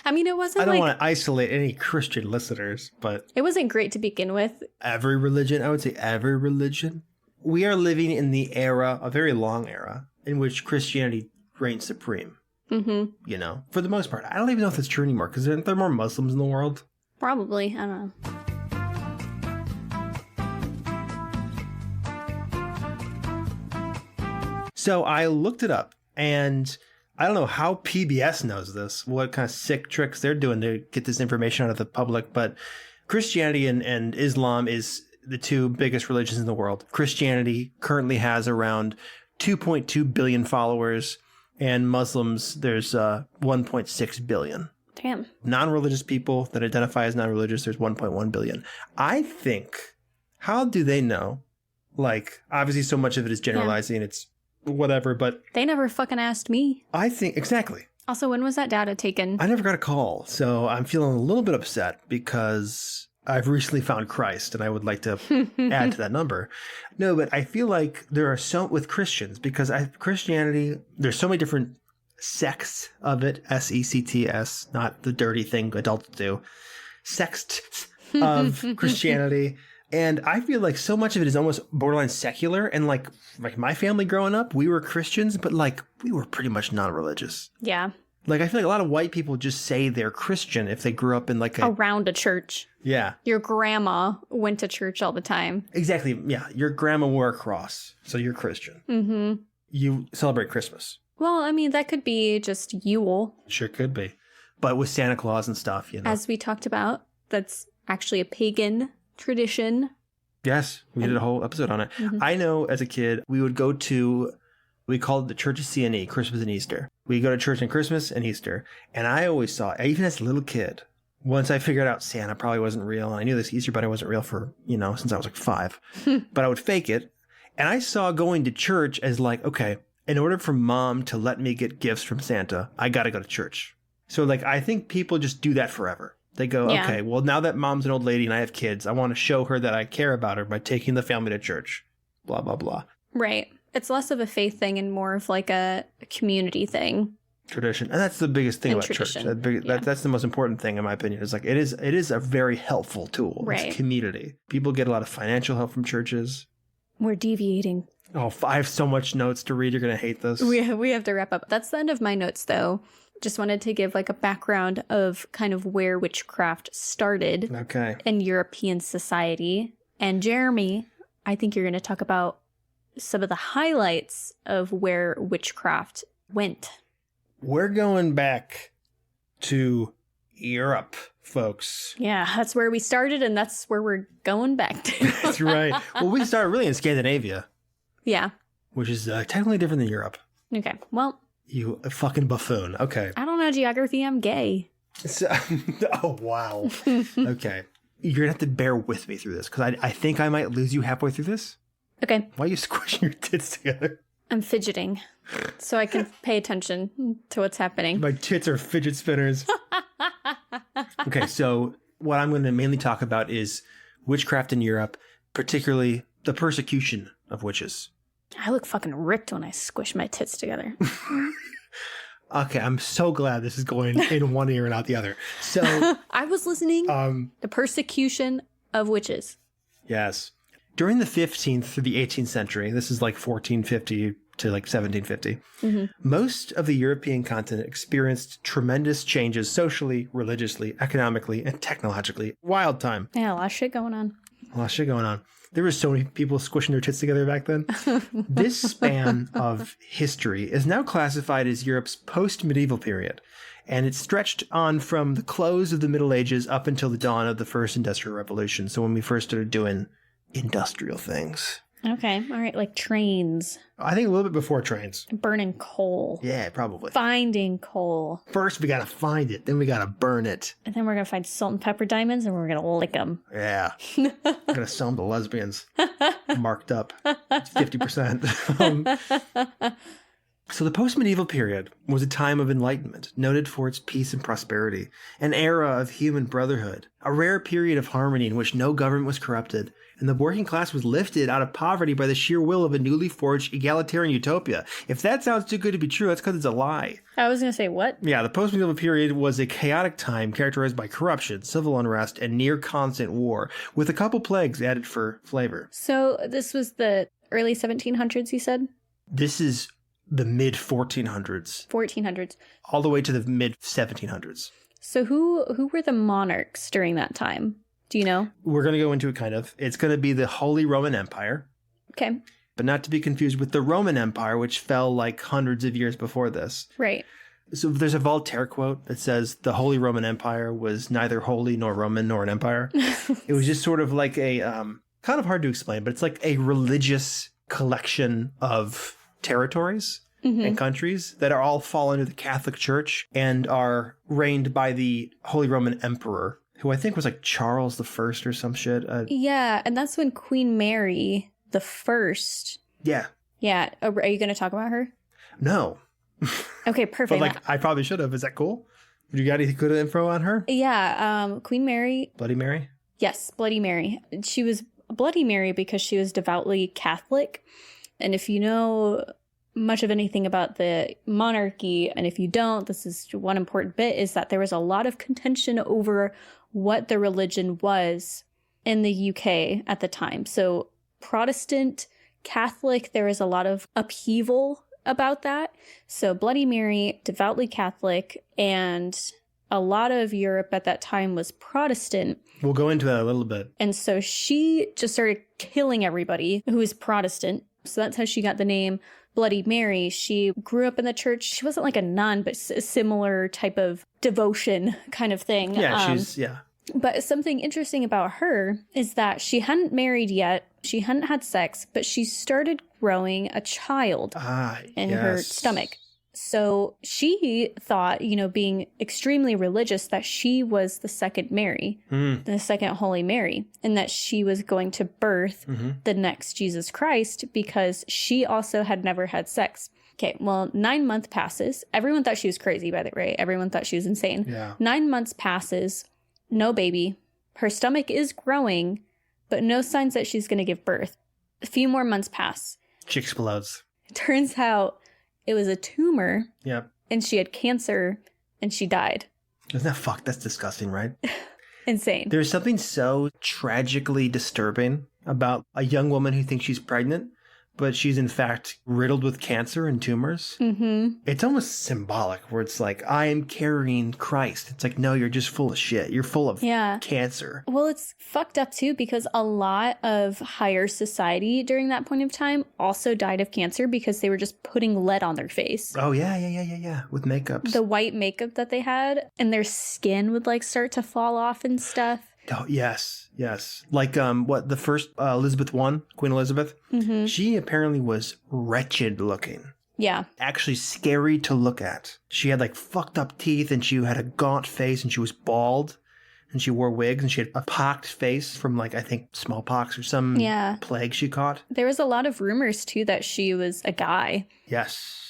[SPEAKER 2] I mean, it wasn't
[SPEAKER 3] I don't want to isolate any Christian listeners, but...
[SPEAKER 2] It wasn't great to begin with.
[SPEAKER 3] Every religion, I would say every religion. We are living in the era, a very long era, in which Christianity reigns supreme. Mm-hmm. You know, for the most part. I don't even know if that's true anymore, because aren't there more Muslims in the world?
[SPEAKER 2] Probably. I don't know.
[SPEAKER 3] So I looked it up, and I don't know how PBS knows this, what kind of sick tricks they're doing to get this information out of the public, but Christianity and Islam is the two biggest religions in the world. Christianity currently has around 2.2 billion followers, and Muslims, there's 1.6 billion.
[SPEAKER 2] Damn.
[SPEAKER 3] Non-religious people that identify as non-religious, there's 1.1 billion. I think, how do they know? Like, obviously so much of it is generalizing, it's whatever, but
[SPEAKER 2] They never fucking asked me.
[SPEAKER 3] I think, exactly.
[SPEAKER 2] Also, when was that data taken?
[SPEAKER 3] I never got a call, so I'm feeling a little bit upset because I've recently found Christ and I would like to add to that number. No, but I feel like there are with Christians, because Christianity, there's so many different sects of it, S-E-C-T-S, not the dirty thing adults do, sects of Christianity. And I feel like so much of it is almost borderline secular. And like my family growing up, we were Christians, but like we were pretty much non-religious.
[SPEAKER 2] Yeah.
[SPEAKER 3] Like, I feel like a lot of white people just say they're Christian if they grew up in like
[SPEAKER 2] around a church.
[SPEAKER 3] Yeah.
[SPEAKER 2] Your grandma went to church all the time.
[SPEAKER 3] Exactly. Yeah. Your grandma wore a cross, so you're Christian.
[SPEAKER 2] Mm-hmm.
[SPEAKER 3] You celebrate Christmas.
[SPEAKER 2] Well, I mean, that could be just Yule.
[SPEAKER 3] Sure could be. But with Santa Claus and stuff, you know.
[SPEAKER 2] As we talked about, that's actually a pagan tradition.
[SPEAKER 3] Yes. We did a whole episode on it. Mm-hmm. I know as a kid, we would go to, we called it the Church of C&E, Christmas and Easter. We go to church on Christmas and Easter. And I always saw, even as a little kid, once I figured out Santa probably wasn't real, and I knew this Easter bunny wasn't real for, since I was like 5, but I would fake it. And I saw going to church as like, okay, in order for mom to let me get gifts from Santa, I got to go to church. So like, I think people just do that forever. They go, yeah. Okay, well, now that mom's an old lady and I have kids, I want to show her that I care about her by taking the family to church. Blah, blah, blah.
[SPEAKER 2] Right. It's less of a faith thing and more of like a community thing.
[SPEAKER 3] Tradition. And that's the biggest thing about tradition. Church. That's the most important thing, in my opinion. It's like, it is a very helpful tool. Right. It's community. People get a lot of financial help from churches.
[SPEAKER 2] We're deviating.
[SPEAKER 3] Oh, I have so much notes to read. You're going to hate this.
[SPEAKER 2] We have to wrap up. That's the end of my notes, though. Just wanted to give like a background of kind of where witchcraft started in European society. And Jeremy, I think you're going to talk about some of the highlights of where witchcraft went.
[SPEAKER 3] We're going back to Europe, folks.
[SPEAKER 2] Yeah, that's where we started, and that's where we're going back to.
[SPEAKER 3] That's right. Well, we started really in Scandinavia.
[SPEAKER 2] Yeah.
[SPEAKER 3] Which is technically different than Europe.
[SPEAKER 2] Okay, well.
[SPEAKER 3] You fucking buffoon. Okay.
[SPEAKER 2] I don't know geography. I'm gay.
[SPEAKER 3] So, oh, wow. Okay. You're going to have to bear with me through this, because I think I might lose you halfway through this.
[SPEAKER 2] Okay.
[SPEAKER 3] Why are you squishing your tits together?
[SPEAKER 2] I'm fidgeting so I can pay attention to what's happening.
[SPEAKER 3] My tits are fidget spinners. Okay, so what I'm going to mainly talk about is witchcraft in Europe, particularly the persecution of witches.
[SPEAKER 2] I look fucking ripped when I squish my tits together.
[SPEAKER 3] Okay, I'm so glad this is going in one ear and out the other. So
[SPEAKER 2] I was listening. The persecution of witches.
[SPEAKER 3] Yes. During the 15th through the 18th century, this is like 1450 to like 1750, most of the European continent experienced tremendous changes socially, religiously, economically, and technologically. Wild time.
[SPEAKER 2] Yeah, a lot of shit going on.
[SPEAKER 3] A lot of shit going on. There were so many people squishing their tits together back then. This span of history is now classified as Europe's post-medieval period, and it stretched on from the close of the Middle Ages up until the dawn of the First Industrial Revolution. So when we first started doing industrial things.
[SPEAKER 2] Okay. All right. Like trains.
[SPEAKER 3] I think a little bit before trains.
[SPEAKER 2] Burning coal.
[SPEAKER 3] Yeah, probably.
[SPEAKER 2] Finding coal.
[SPEAKER 3] First, we got to find it. Then we got to burn it.
[SPEAKER 2] And then we're going to find salt and pepper diamonds and we're going to lick them.
[SPEAKER 3] Yeah. We're going to sell them to lesbians. Marked up. 50%. So the post-medieval period was a time of enlightenment, noted for its peace and prosperity, an era of human brotherhood, a rare period of harmony in which no government was corrupted, and the working class was lifted out of poverty by the sheer will of a newly forged egalitarian utopia. If that sounds too good to be true, that's because it's a lie.
[SPEAKER 2] I was going to say, what?
[SPEAKER 3] Yeah, the post-medieval period was a chaotic time characterized by corruption, civil unrest, and near constant war, with a couple plagues added for flavor.
[SPEAKER 2] So this was the early 1700s, you said?
[SPEAKER 3] This is the mid-1400s.
[SPEAKER 2] 1400s.
[SPEAKER 3] All the way to the mid-1700s.
[SPEAKER 2] So who were the monarchs during that time? Do you know?
[SPEAKER 3] We're going to go into it kind of. It's going to be the Holy Roman Empire.
[SPEAKER 2] Okay.
[SPEAKER 3] but not to be confused with the Roman Empire, which fell like hundreds of years before this.
[SPEAKER 2] Right.
[SPEAKER 3] So there's a Voltaire quote that says the Holy Roman Empire was neither holy nor Roman nor an empire. It was just sort of like a, kind of hard to explain, but it's like a religious collection of territories and countries that are all fall under the Catholic Church and are reigned by the Holy Roman Emperor, who I think was like Charles the First or some shit.
[SPEAKER 2] Yeah, and that's when Queen Mary the First.
[SPEAKER 3] Yeah.
[SPEAKER 2] Yeah. Are you going to talk about her?
[SPEAKER 3] No.
[SPEAKER 2] Okay, perfect.
[SPEAKER 3] But like, I probably should have. Is that cool? You got any good info on her?
[SPEAKER 2] Yeah. Queen Mary.
[SPEAKER 3] Bloody Mary?
[SPEAKER 2] Yes, Bloody Mary. She was Bloody Mary because she was devoutly Catholic. And if you know much of anything about the monarchy, and if you don't, this is one important bit, is that there was a lot of contention over what the religion was in the UK at the time. So Protestant, Catholic, there was a lot of upheaval about that. So Bloody Mary, devoutly Catholic, and a lot of Europe at that time was Protestant.
[SPEAKER 3] We'll go into that a little bit.
[SPEAKER 2] And so she just started killing everybody who was Protestant. So that's how she got the name Bloody Mary. She grew up in the church. She wasn't like a nun, but a similar type of devotion kind of thing.
[SPEAKER 3] Yeah,
[SPEAKER 2] But something interesting about her is that she hadn't married yet. She hadn't had sex, but she started growing a child in her stomach. So she thought, being extremely religious, that she was the second Mary, the second Holy Mary, and that she was going to birth the next Jesus Christ because she also had never had sex. Okay, well, 9 months passes. Everyone thought she was crazy, by the way. Everyone thought she was insane.
[SPEAKER 3] Yeah.
[SPEAKER 2] 9 months passes. No baby. Her stomach is growing, but no signs that she's going to give birth. A few more months pass.
[SPEAKER 3] She explodes.
[SPEAKER 2] It turns out it was a tumor.
[SPEAKER 3] Yep.
[SPEAKER 2] And she had cancer, and she died.
[SPEAKER 3] Isn't that fucked? That's disgusting, right?
[SPEAKER 2] Insane.
[SPEAKER 3] There's something so tragically disturbing about a young woman who thinks she's pregnant, but she's in fact riddled with cancer and tumors. Mm-hmm. It's almost symbolic where it's like, I am carrying Christ. It's like, no, you're just full of shit. You're full of cancer.
[SPEAKER 2] Well, it's fucked up too because a lot of higher society during that point of time also died of cancer because they were just putting lead on their face.
[SPEAKER 3] Oh, yeah. With makeups.
[SPEAKER 2] The white makeup that they had and their skin would like start to fall off and stuff.
[SPEAKER 3] Oh, yes. Like, the first Elizabeth I, Queen Elizabeth, she apparently was wretched looking.
[SPEAKER 2] Yeah.
[SPEAKER 3] Actually scary to look at. She had like fucked up teeth and she had a gaunt face and she was bald and she wore wigs and she had a pocked face from like, I think smallpox or some plague she caught.
[SPEAKER 2] There was a lot of rumors too that she was a guy.
[SPEAKER 3] Yes.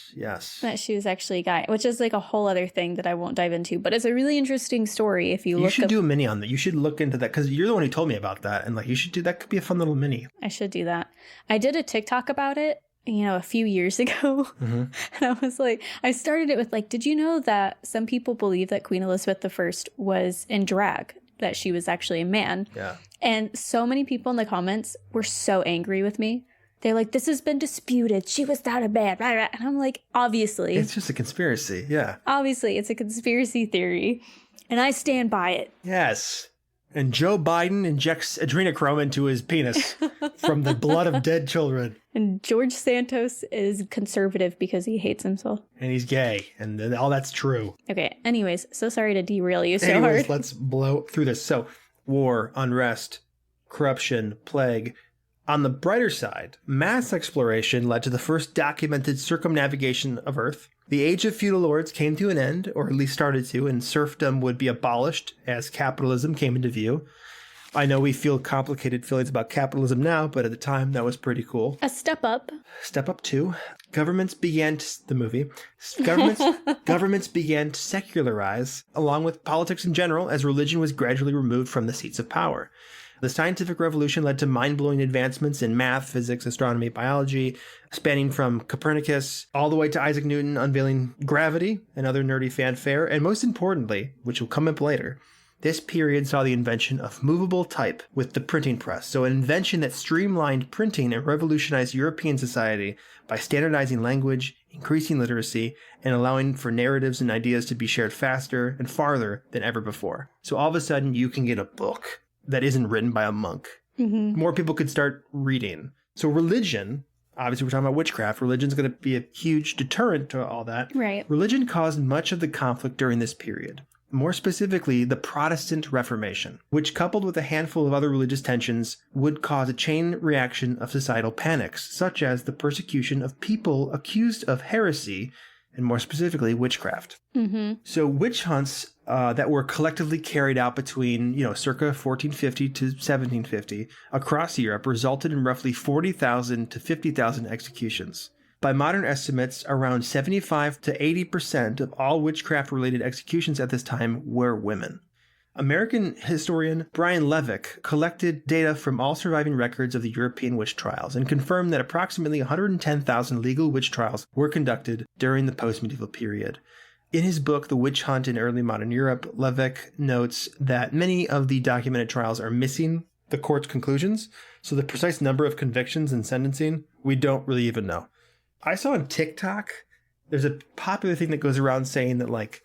[SPEAKER 2] That she was actually a guy, which is like a whole other thing that I won't dive into, but it's a really interesting story if you look.
[SPEAKER 3] You should do a mini on that. You should look into that because you're the one who told me about that, and like you should do that. Could be a fun little mini.
[SPEAKER 2] I should do that. I did a TikTok about it, a few years ago, and I was like, I started it with like, did you know that some people believe that Queen Elizabeth I was in drag, that she was actually a man?
[SPEAKER 3] Yeah.
[SPEAKER 2] And so many people in the comments were so angry with me. They're like, this has been disputed. She was not a man. And I'm like, obviously.
[SPEAKER 3] It's just a conspiracy. Yeah.
[SPEAKER 2] Obviously, it's a conspiracy theory. And I stand by it.
[SPEAKER 3] Yes. And Joe Biden injects adrenochrome into his penis from the blood of dead children.
[SPEAKER 2] And George Santos is conservative because he hates himself.
[SPEAKER 3] And he's gay. And all that's true.
[SPEAKER 2] Okay. Anyways, so sorry to derail you so hard.
[SPEAKER 3] Let's blow through this. So, war, unrest, corruption, plague. On the brighter side, mass exploration led to the first documented circumnavigation of Earth. The age of feudal lords came to an end, or at least started to, and serfdom would be abolished as capitalism came into view. I know we feel complicated feelings about capitalism now, but at the time that was pretty cool.
[SPEAKER 2] A step up.
[SPEAKER 3] Step up 2. Governments began to secularize, along with politics in general, as religion was gradually removed from the seats of power. The scientific revolution led to mind-blowing advancements in math, physics, astronomy, biology, spanning from Copernicus all the way to Isaac Newton unveiling gravity and other nerdy fanfare. And most importantly, which will come up later, this period saw the invention of movable type with the printing press. So an invention that streamlined printing and revolutionized European society by standardizing language, increasing literacy, and allowing for narratives and ideas to be shared faster and farther than ever before. So all of a sudden you can get a book that isn't written by a monk. More people could start reading. So religion, obviously we're talking about witchcraft. Religion's going to be a huge deterrent to all that.
[SPEAKER 2] Right.
[SPEAKER 3] Religion caused much of the conflict during this period. More specifically, the Protestant Reformation, which coupled with a handful of other religious tensions would cause a chain reaction of societal panics, such as the persecution of people accused of heresy, and more specifically, witchcraft.
[SPEAKER 2] Mm-hmm.
[SPEAKER 3] So witch hunts that were collectively carried out between, circa 1450 to 1750 across Europe resulted in roughly 40,000 to 50,000 executions. By modern estimates, around 75 to 80% of all witchcraft-related executions at this time were women. American historian Brian Levick collected data from all surviving records of the European witch trials and confirmed that approximately 110,000 legal witch trials were conducted during the post-medieval period. In his book, The Witch Hunt in Early Modern Europe, Levick notes that many of the documented trials are missing the court's conclusions, so the precise number of convictions and sentencing, we don't really even know. I saw on TikTok, there's a popular thing that goes around saying that,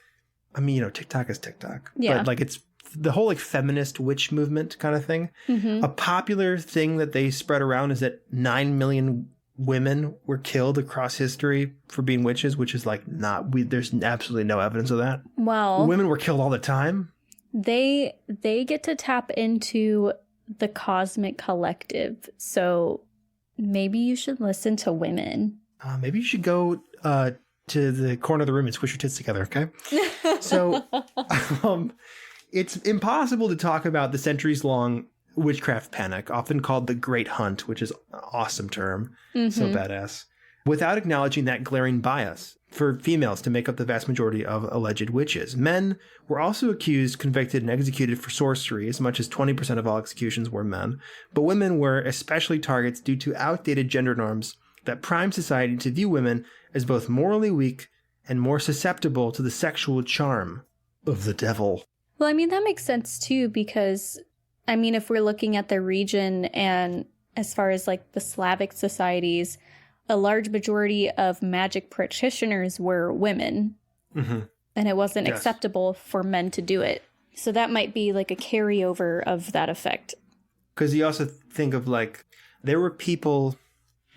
[SPEAKER 3] TikTok is TikTok.
[SPEAKER 2] Yeah.
[SPEAKER 3] But, it's the whole, feminist witch movement kind of thing.
[SPEAKER 2] Mm-hmm.
[SPEAKER 3] A popular thing that they spread around is that 9 million women were killed across history for being witches, which is, there's absolutely no evidence of that.
[SPEAKER 2] Well,
[SPEAKER 3] Women were killed all the time.
[SPEAKER 2] they get to tap into the cosmic collective, so maybe you should listen to women.
[SPEAKER 3] Maybe you should go to the corner of the room and squish your tits together, okay? So, it's impossible to talk about the centuries-long witchcraft panic, often called the Great Hunt, which is an awesome term, so badass, without acknowledging that glaring bias for females to make up the vast majority of alleged witches. Men were also accused, convicted, and executed for sorcery. As much as 20% of all executions were men, but women were especially targets due to outdated gender norms that primed society to view women as both morally weak and more susceptible to the sexual charm of the devil.
[SPEAKER 2] Well, that makes sense too, because if we're looking at the region and as far as the Slavic societies, a large majority of magic practitioners were women, and it wasn't acceptable for men to do it. So that might be a carryover of that effect.
[SPEAKER 3] Because you also think of there were people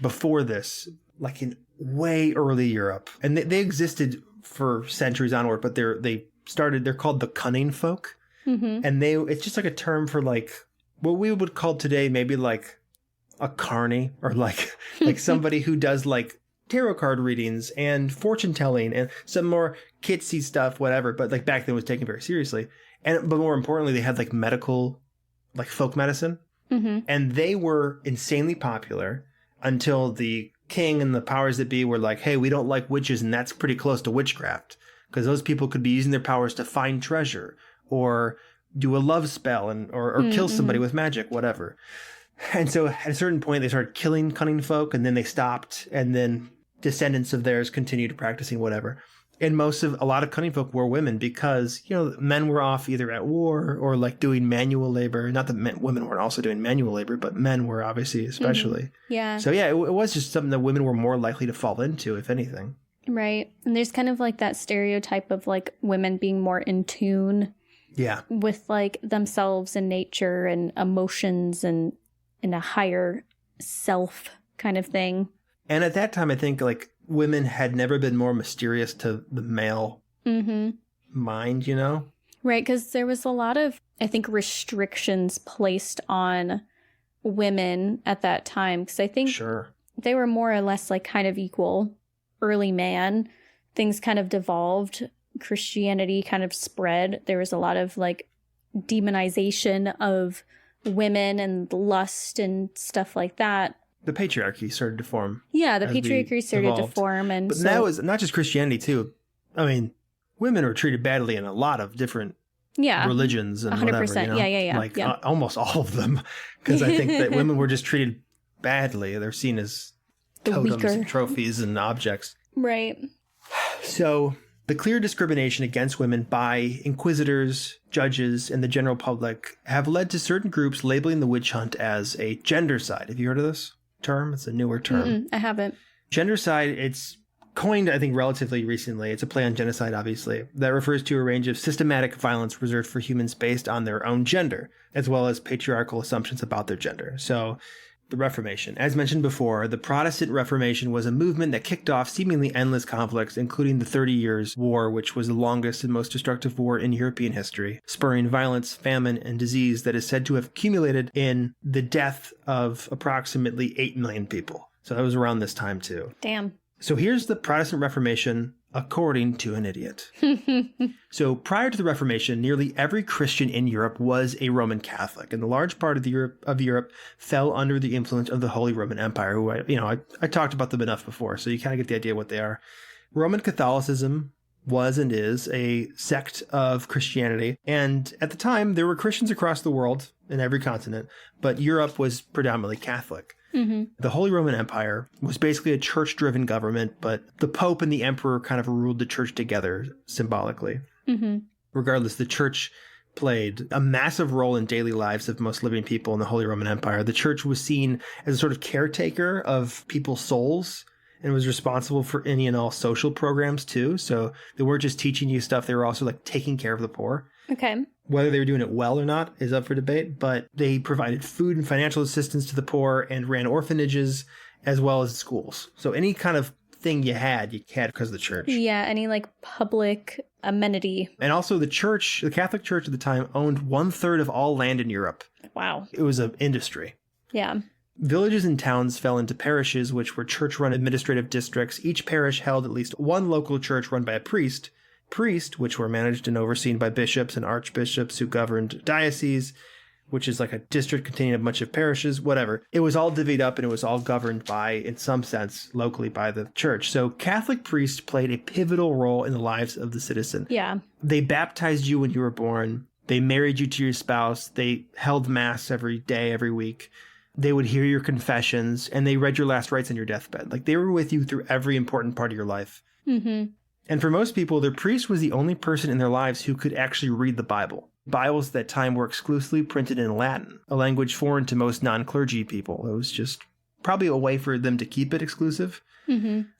[SPEAKER 3] before this, in way early Europe, and they existed for centuries onward, but they're called the cunning folk. And it's just a term for what we would call today maybe a carny, or somebody who does tarot card readings and fortune telling and some more kitsy stuff, whatever. But back then it was taken very seriously. But more importantly, they had medical, folk medicine, and they were insanely popular until the king and the powers that be were hey, we don't like witches, and that's pretty close to witchcraft, because those people could be using their powers to find treasure or do a love spell or kill somebody with magic, whatever. And so at a certain point, they started killing cunning folk, and then they stopped, and then descendants of theirs continued practicing whatever. And a lot of cunning folk were women, because, men were off either at war or doing manual labor. Not that women weren't also doing manual labor, but men were obviously especially.
[SPEAKER 2] Yeah.
[SPEAKER 3] So yeah, it was just something that women were more likely to fall into, if anything.
[SPEAKER 2] Right. And there's kind of that stereotype of women being more in tune.
[SPEAKER 3] Yeah.
[SPEAKER 2] With themselves and nature and emotions and in a higher self kind of thing.
[SPEAKER 3] And at that time, I think women had never been more mysterious to the male mind,
[SPEAKER 2] Right, because there was a lot of, I think, restrictions placed on women at that time. Because I think they were more or less kind of equal. Early man, things kind of devolved. Christianity kind of spread. There was a lot of demonization of women and lust and stuff like that.
[SPEAKER 3] The patriarchy started to form.
[SPEAKER 2] Yeah, the patriarchy started to form.
[SPEAKER 3] But that was not just Christianity, too. Women were treated badly in a lot of different religions and
[SPEAKER 2] 100%.
[SPEAKER 3] whatever.
[SPEAKER 2] Yeah.
[SPEAKER 3] Almost all of them. Because I think that women were just treated badly. They're seen as totems and trophies and objects.
[SPEAKER 2] Right.
[SPEAKER 3] So the clear discrimination against women by inquisitors, judges, and the general public have led to certain groups labeling the witch hunt as a gendercide. Have you heard of this term? It's a newer term.
[SPEAKER 2] I haven't.
[SPEAKER 3] Gendercide, it's coined, I think, relatively recently. It's a play on genocide, obviously, that refers to a range of systematic violence reserved for humans based on their own gender, as well as patriarchal assumptions about their gender. So The Reformation. As mentioned before, the Protestant Reformation was a movement that kicked off seemingly endless conflicts, including the 30 Years' War, which was the longest and most destructive war in European history, spurring violence, famine, and disease that is said to have accumulated in the death of approximately 8 million people. So that was around this time too.
[SPEAKER 2] Damn.
[SPEAKER 3] So here's the Protestant Reformation according to an idiot. So prior to the Reformation, nearly every Christian in Europe was a Roman Catholic, and the large part of Europe fell under the influence of the Holy Roman Empire, who I talked about them enough before, so you kind of get the idea what they are. Roman Catholicism was and is a sect of Christianity, and at the time there were Christians across the world in every continent, but Europe was predominantly Catholic. The Holy Roman Empire was basically a church-driven government, but the Pope and the Emperor kind of ruled the church together symbolically. Regardless, the church played a massive role in daily lives of most living people in the Holy Roman Empire. The church was seen as a sort of caretaker of people's souls and was responsible for any and all social programs too. So they weren't just teaching you stuff, they were also like taking care of the poor.
[SPEAKER 2] Okay.
[SPEAKER 3] Whether they were doing it well or not is up for debate, but they provided food and financial assistance to the poor and ran orphanages as well as schools. So any kind of thing you had because of the church.
[SPEAKER 2] Yeah, any like public amenity.
[SPEAKER 3] And also the church, the Catholic Church at the time, owned 1/3 of all land in Europe.
[SPEAKER 2] Wow.
[SPEAKER 3] It was an industry.
[SPEAKER 2] Yeah.
[SPEAKER 3] Villages and towns fell into parishes, which were church-run administrative districts. Each parish held at least one local church run by a priest, which were managed and overseen by bishops and archbishops who governed dioceses, which is like a district containing a bunch of parishes, whatever. It was all divvied up and it was all governed by, in some sense, locally by the church. So Catholic priests played a pivotal role in the lives of the citizen.
[SPEAKER 2] Yeah.
[SPEAKER 3] They baptized you when you were born. They married you to your spouse. They held mass every day, every week. They would hear your confessions and they read your last rites on your deathbed. Like they were with you through every important part of your life. And for most people, their priest was the only person in their lives who could actually read the Bible. Bibles at that time were exclusively printed in Latin, a language foreign to most non-clergy people. It was just probably a way for them to keep it exclusive.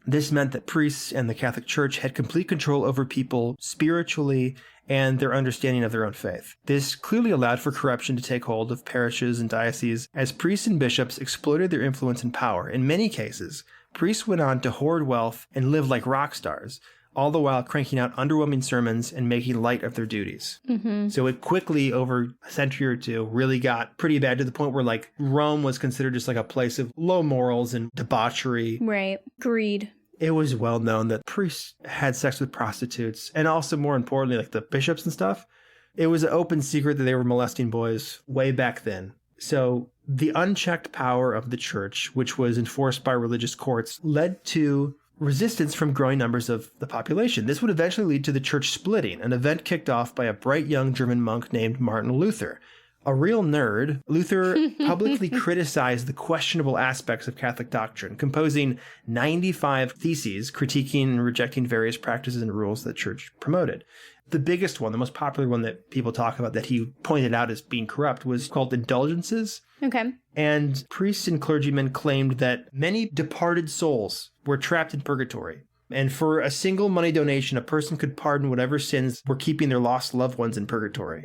[SPEAKER 3] This meant that priests and the Catholic Church had complete control over people spiritually and their understanding of their own faith. This clearly allowed for corruption to take hold of parishes and dioceses as priests and bishops exploited their influence and power. In many cases, priests went on to hoard wealth and live like rock stars, all the while cranking out underwhelming sermons and making light of their duties. So it quickly, over a century or two, really got pretty bad to the point where like Rome was considered just like a place of low morals and debauchery.
[SPEAKER 2] Right. Greed.
[SPEAKER 3] It was well known that priests had sex with prostitutes and also, more importantly, like the bishops and stuff. It was an open secret that they were molesting boys way back then. So the unchecked power of the church, which was enforced by religious courts, led to resistance from growing numbers of the population. This would eventually lead to the church splitting, an event kicked off by a bright young German monk named Martin Luther. A real nerd, Luther publicly criticized the questionable aspects of Catholic doctrine, composing 95 theses critiquing and rejecting various practices and rules that the church promoted. The biggest one, the most popular one that people talk about that he pointed out as being corrupt, was called indulgences.
[SPEAKER 2] Okay.
[SPEAKER 3] And priests and clergymen claimed that many departed souls were trapped in purgatory. And for a single money donation, a person could pardon whatever sins were keeping their lost loved ones in purgatory.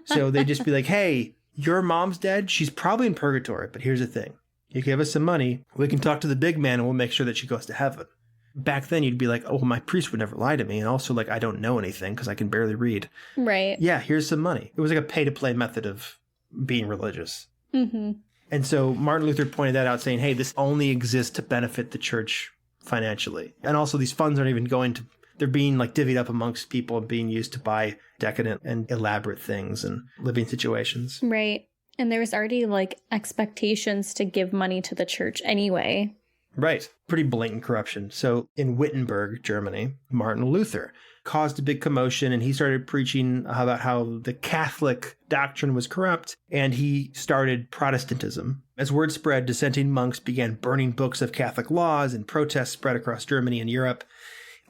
[SPEAKER 3] So they'd just be like, hey, your mom's dead. She's probably in purgatory. But here's the thing. You give us some money, we can talk to the big man and we'll make sure that she goes to heaven. Back then, you'd be like, oh, my priest would never lie to me. And also, like, I don't know anything because I can barely read.
[SPEAKER 2] Right.
[SPEAKER 3] Yeah, here's some money. It was like a pay-to-play method of being religious. And so Martin Luther pointed that out, saying, hey, this only exists to benefit the church financially. And also, these funds aren't even going to, they're being like divvied up amongst people and being used to buy decadent and elaborate things and living situations.
[SPEAKER 2] Right. And there was already like expectations to give money to the church anyway.
[SPEAKER 3] Right. Pretty blatant corruption. So in Wittenberg, Germany, Martin Luther caused a big commotion and he started preaching about how the Catholic doctrine was corrupt, and he started Protestantism. As word spread, dissenting monks began burning books of Catholic laws and protests spread across Germany and Europe.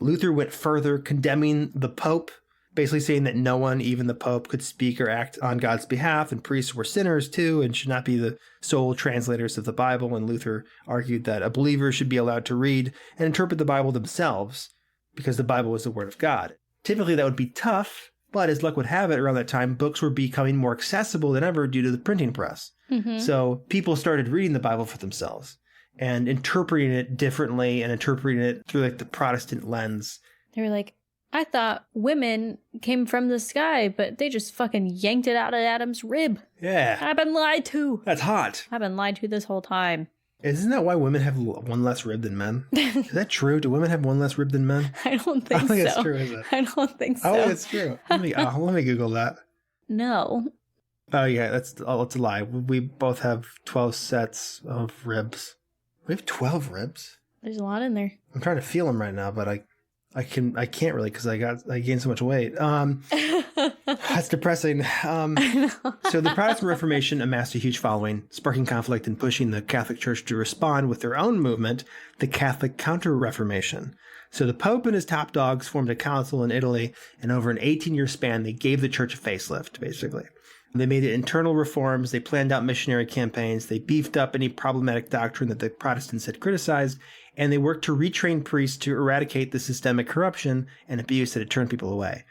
[SPEAKER 3] Luther went further, condemning the Pope, basically saying that no one, even the Pope, could speak or act on God's behalf, and priests were sinners too and should not be the sole translators of the Bible. And Luther argued that a believer should be allowed to read and interpret the Bible themselves because the Bible was the Word of God. Typically that would be tough, but as luck would have it, around that time, books were becoming more accessible than ever due to the printing press. So people started reading the Bible for themselves and interpreting it differently and interpreting it through like the Protestant lens.
[SPEAKER 7] They were like, I thought women came from the sky, but they just fucking yanked it out of Adam's rib.
[SPEAKER 3] Yeah.
[SPEAKER 7] I've been lied to.
[SPEAKER 3] That's hot.
[SPEAKER 7] I've been lied to this whole time.
[SPEAKER 3] Isn't that why women have one less rib than men? Is that true? Do women have one less rib than men?
[SPEAKER 7] I don't think so.
[SPEAKER 3] I don't think it's true, is it?
[SPEAKER 7] I don't think so.
[SPEAKER 3] Oh, it's true. Let me Google that.
[SPEAKER 7] No.
[SPEAKER 3] Oh, yeah, that's a lie. We both have 12 sets of ribs. We have 12 ribs?
[SPEAKER 7] There's a lot in there.
[SPEAKER 3] I'm trying to feel them right now, but I can't really because I gained so much weight. That's depressing. So the Protestant Reformation amassed a huge following, sparking conflict and pushing the Catholic Church to respond with their own movement, the Catholic Counter-Reformation. So the Pope and his top dogs formed a council in Italy, and over an 18-year span, they gave the church a facelift, basically. They made internal reforms, they planned out missionary campaigns, they beefed up any problematic doctrine that the Protestants had criticized, and they worked to retrain priests to eradicate the systemic corruption and abuse that had turned people away.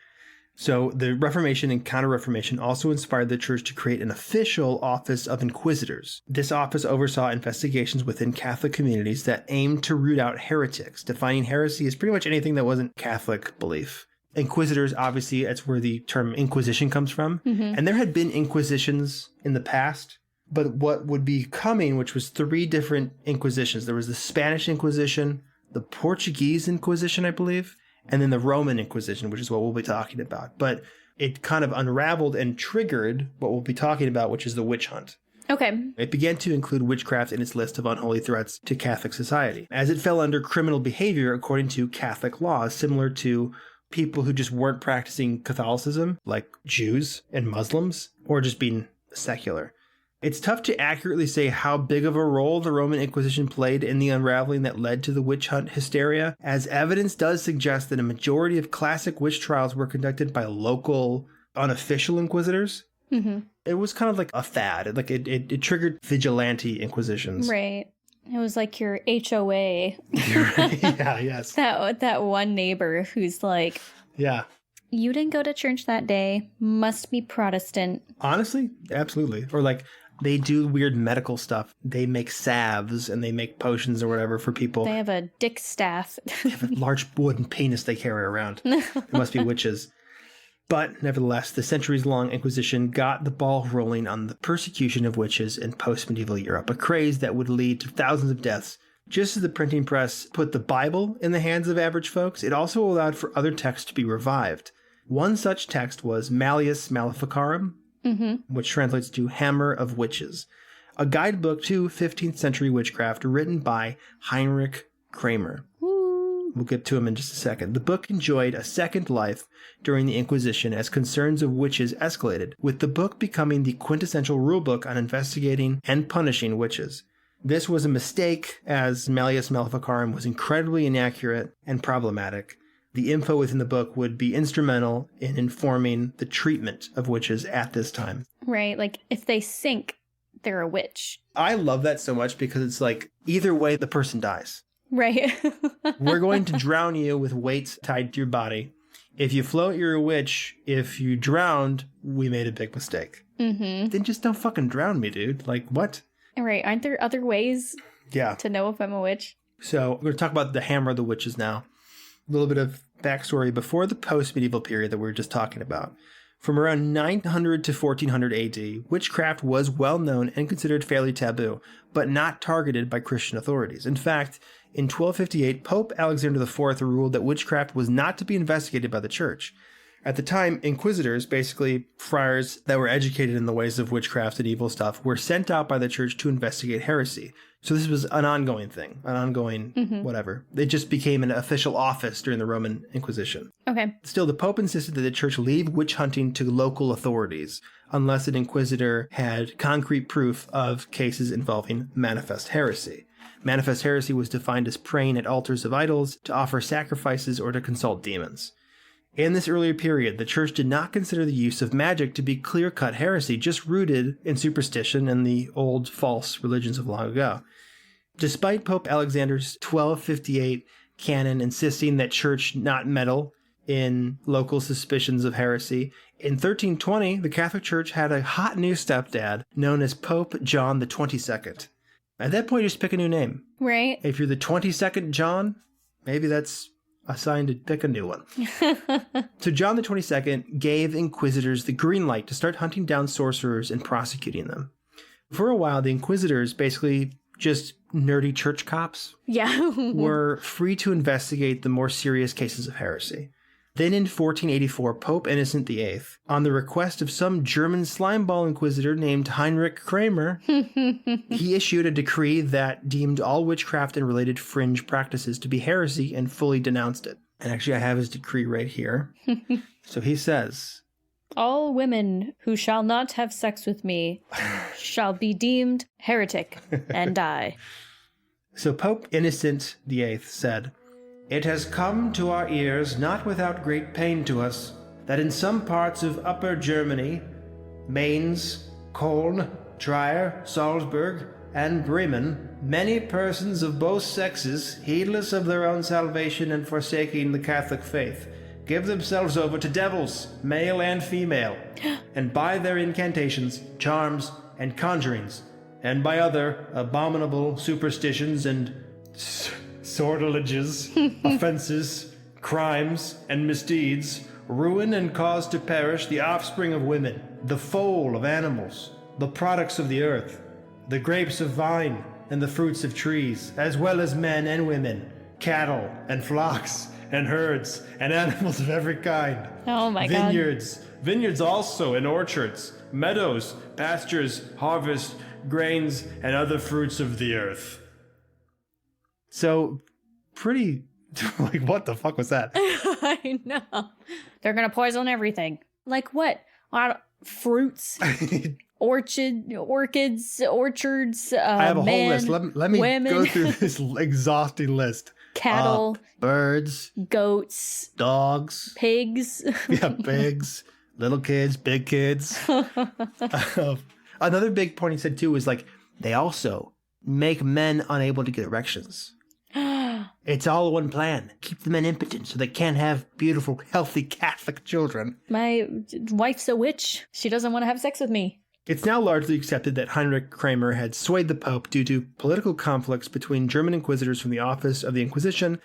[SPEAKER 3] So the Reformation and Counter-Reformation also inspired the church to create an official office of inquisitors. This office oversaw investigations within Catholic communities that aimed to root out heretics, defining heresy as pretty much anything that wasn't Catholic belief. Inquisitors, obviously, that's where the term Inquisition comes from. And there had been Inquisitions in the past, but what would be coming, which was 3 different Inquisitions. There was the Spanish Inquisition, the Portuguese Inquisition, I believe, and then the Roman Inquisition, which is what we'll be talking about. But it kind of unraveled and triggered what we'll be talking about, which is the witch hunt.
[SPEAKER 7] Okay.
[SPEAKER 3] It began to include witchcraft in its list of unholy threats to Catholic society, as it fell under criminal behavior according to Catholic laws, similar to people who just weren't practicing Catholicism, like Jews and Muslims, or just being secular. It's tough to accurately say how big of a role the Roman Inquisition played in the unraveling that led to the witch hunt hysteria, as evidence does suggest that a majority of classic witch trials were conducted by local, unofficial inquisitors. It was kind of like a fad. Like it triggered vigilante inquisitions.
[SPEAKER 7] Right. It was like your HOA.
[SPEAKER 3] Yeah, yes.
[SPEAKER 7] That one neighbor who's like,
[SPEAKER 3] yeah,
[SPEAKER 7] you didn't go to church that day, must be Protestant.
[SPEAKER 3] Honestly, absolutely. Or like they do weird medical stuff. They make salves and they make potions or whatever for people.
[SPEAKER 7] They have a dick staff.
[SPEAKER 3] They have a large wooden penis they carry around. It must be witches. But nevertheless, the centuries-long Inquisition got the ball rolling on the persecution of witches in post-medieval Europe, a craze that would lead to thousands of deaths. Just as the printing press put the Bible in the hands of average folks, it also allowed for other texts to be revived. One such text was Malleus Maleficarum, which translates to Hammer of Witches, a guidebook to 15th century witchcraft written by Heinrich Kramer. We'll get to him in just a second. The book enjoyed a second life during the Inquisition as concerns of witches escalated, with the book becoming the quintessential rulebook on investigating and punishing witches. This was a mistake, as Malleus Maleficarum was incredibly inaccurate and problematic. The info within the book would be instrumental in informing the treatment of witches at this time.
[SPEAKER 7] Right, like if they sink, they're a witch.
[SPEAKER 3] I love that so much because it's like, either way, the person dies.
[SPEAKER 7] Right.
[SPEAKER 3] We're going to drown you with weights tied to your body. If you float, you're a witch. If you drowned, we made a big mistake. Then just don't fucking drown me, dude. Like, what?
[SPEAKER 7] Right, aren't there other ways to know if I'm a witch? So
[SPEAKER 3] we're going to talk about the Hammer of the Witches now. A little bit of backstory before the post-medieval period that we were just talking about. From around 900 to 1400 AD, witchcraft was well known and considered fairly taboo, but not targeted by Christian authorities. In fact, in 1258, Pope Alexander IV ruled that witchcraft was not to be investigated by the church. At the time, inquisitors, basically friars that were educated in the ways of witchcraft and evil stuff, were sent out by the church to investigate heresy. So this was an ongoing thing, an ongoing whatever. It just became an official office during the Roman Inquisition.
[SPEAKER 7] Okay.
[SPEAKER 3] Still, the Pope insisted that the church leave witch hunting to local authorities, unless an inquisitor had concrete proof of cases involving manifest heresy. Manifest heresy was defined as praying at altars of idols, to offer sacrifices, or to consult demons. In this earlier period, the church did not consider the use of magic to be clear-cut heresy, just rooted in superstition and the old false religions of long ago. Despite Pope Alexander's 1258 canon insisting that church not meddle in local suspicions of heresy. In 1320, the Catholic Church had a hot new stepdad known as Pope John the 22nd. At that point, you just pick a new name.
[SPEAKER 7] Right.
[SPEAKER 3] If you're the 22nd John, maybe that's a sign to pick a new one. So John the 22nd gave inquisitors the green light to start hunting down sorcerers and prosecuting them. For a while, the inquisitors, basically just nerdy church cops, were free to investigate the more serious cases of heresy. Then in 1484, Pope Innocent VIII, on the request of some German slimeball inquisitor named Heinrich Kramer, he issued a decree that deemed all witchcraft and related fringe practices to be heresy and fully denounced it. And actually, I have his decree right here. So he says,
[SPEAKER 7] all women who shall not have sex with me shall be deemed heretic and die.
[SPEAKER 3] So Pope Innocent VIII said, it has come to our ears, not without great pain to us, that in some parts of Upper Germany, Mainz, Köln, Trier, Salzburg, and Bremen, many persons of both sexes, heedless of their own salvation and forsaking the Catholic faith, give themselves over to devils, male and female, and by their incantations, charms, and conjurings, and by other abominable superstitions and sortileges, offenses, crimes, and misdeeds, ruin and cause to perish the offspring of women, the foal of animals, the products of the earth, the grapes of vine, and the fruits of trees, as well as men and women, cattle and flocks, and herds, and animals of every kind.
[SPEAKER 7] Oh my God.
[SPEAKER 3] Vineyards also, and orchards, meadows, pastures, harvest, grains, and other fruits of the earth. So, pretty, like, what the fuck was that?
[SPEAKER 7] I know. They're gonna poison everything. Like what? Fruits, orchids, orchards,
[SPEAKER 3] I have a whole list. Let me
[SPEAKER 7] women,
[SPEAKER 3] go through this exhausting list.
[SPEAKER 7] Cattle,
[SPEAKER 3] birds,
[SPEAKER 7] goats,
[SPEAKER 3] dogs,
[SPEAKER 7] pigs.
[SPEAKER 3] Yeah, pigs, little kids, big kids. Another big point he said too was like they also make men unable to get erections. It's all one plan. Keep the men impotent so they can't have beautiful, healthy Catholic children.
[SPEAKER 7] My wife's a witch. She doesn't want to have sex with me.
[SPEAKER 3] It's now largely accepted that Heinrich Kramer had swayed the Pope due to political conflicts between German inquisitors from the Office of the Inquisition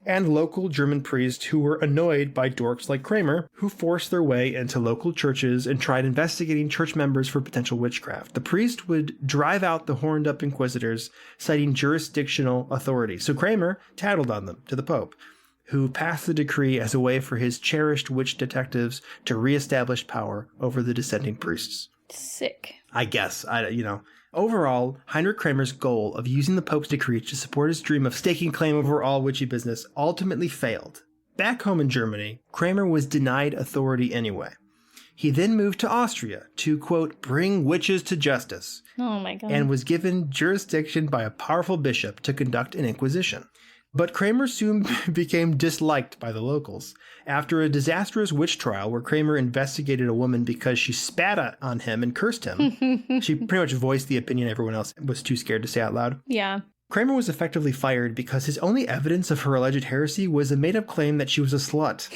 [SPEAKER 3] and local German priests who were annoyed by dorks like Kramer, who forced their way into local churches and tried investigating church members for potential witchcraft. The priest would drive out the horned-up inquisitors, citing jurisdictional authority. So Kramer tattled on them to the Pope, who passed the decree as a way for his cherished witch detectives to reestablish power over the dissenting priests.
[SPEAKER 7] Sick.
[SPEAKER 3] I guess. Overall, Heinrich Kramer's goal of using the Pope's decree to support his dream of staking claim over all witchy business ultimately failed. Back home in Germany, Kramer was denied authority anyway. He then moved to Austria to, quote, bring witches to justice.
[SPEAKER 7] Oh my God.
[SPEAKER 3] And was given jurisdiction by a powerful bishop to conduct an inquisition. But Kramer soon became disliked by the locals. After a disastrous witch trial where Kramer investigated a woman because she spat on him and cursed him, she pretty much voiced the opinion everyone else was too scared to say out loud.
[SPEAKER 7] Yeah.
[SPEAKER 3] Kramer was effectively fired because his only evidence of her alleged heresy was a made-up claim that she was a slut.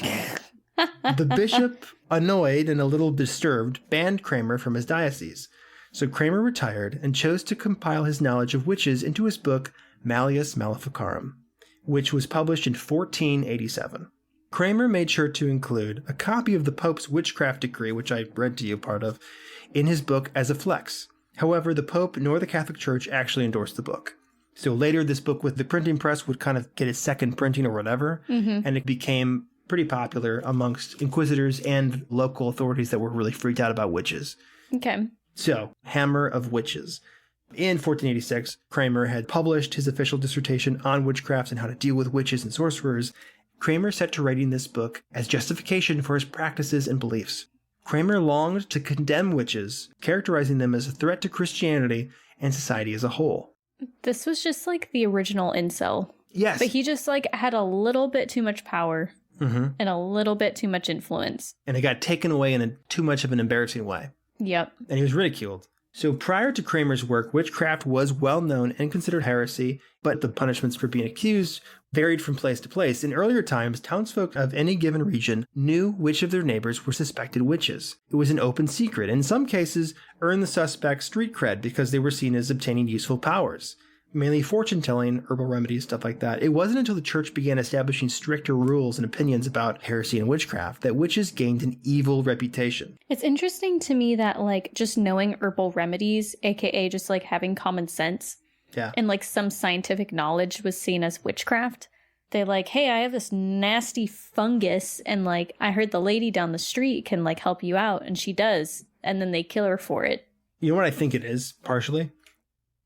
[SPEAKER 3] The bishop, annoyed and a little disturbed, banned Kramer from his diocese. So Kramer retired and chose to compile his knowledge of witches into his book Malleus Maleficarum, which was published in 1487. Kramer made sure to include a copy of the Pope's witchcraft decree, which I read to you part of, in his book as a flex. However, the Pope nor the Catholic Church actually endorsed the book. So later, this book with the printing press would kind of get its second printing or whatever, and it became pretty popular amongst inquisitors and local authorities that were really freaked out about witches.
[SPEAKER 7] Okay.
[SPEAKER 3] So, Hammer of Witches. In 1486, Kramer had published his official dissertation on witchcraft and how to deal with witches and sorcerers. Kramer set to writing this book as justification for his practices and beliefs. Kramer longed to condemn witches, characterizing them as a threat to Christianity and society as a whole.
[SPEAKER 7] This was just like the original incel.
[SPEAKER 3] Yes.
[SPEAKER 7] But he just like had a little bit too much power and a little bit too much influence.
[SPEAKER 3] And it got taken away in too much of an embarrassing way.
[SPEAKER 7] Yep.
[SPEAKER 3] And he was ridiculed. So prior to Kramer's work, witchcraft was well known and considered heresy, but the punishments for being accused varied from place to place. In earlier times, townsfolk of any given region knew which of their neighbors were suspected witches. It was an open secret. In some cases, earned the suspect street cred because they were seen as obtaining useful powers. Mainly fortune-telling, herbal remedies, stuff like that. It wasn't until the church began establishing stricter rules and opinions about heresy and witchcraft that witches gained an evil reputation.
[SPEAKER 7] It's interesting to me that, like, just knowing herbal remedies, aka just, like, having common sense, and, like, some scientific knowledge was seen as witchcraft. They're like, hey, I have this nasty fungus, and, like, I heard the lady down the street can, like, help you out, and she does, and then they kill her for it.
[SPEAKER 3] You know what I think it is, partially?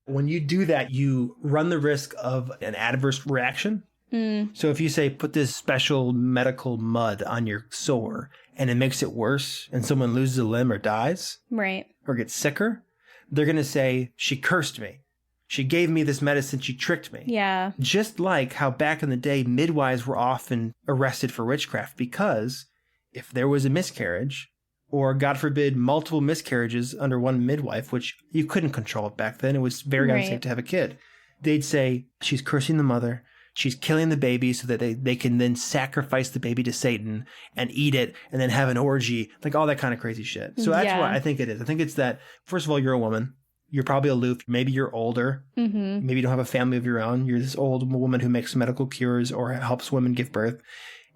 [SPEAKER 3] When you do that, you run the risk of an adverse reaction. So if you say, put this special medical mud on your sore and it makes it worse and someone loses a limb or dies,
[SPEAKER 7] right,
[SPEAKER 3] or gets sicker, they're going to say, she cursed me. She gave me this medicine. She tricked me.
[SPEAKER 7] Yeah.
[SPEAKER 3] Just like how back in the day, midwives were often arrested for witchcraft because if there was a miscarriage, or, God forbid, multiple miscarriages under one midwife, which you couldn't control back then. It was very unsafe to have a kid. They'd say, she's cursing the mother. She's killing the baby so that they can then sacrifice the baby to Satan and eat it and then have an orgy, like all that kind of crazy shit. So that's what I think it is. I think it's that, first of all, you're a woman. You're probably aloof. Maybe you're older. Maybe you don't have a family of your own. You're this old woman who makes medical cures or helps women give birth.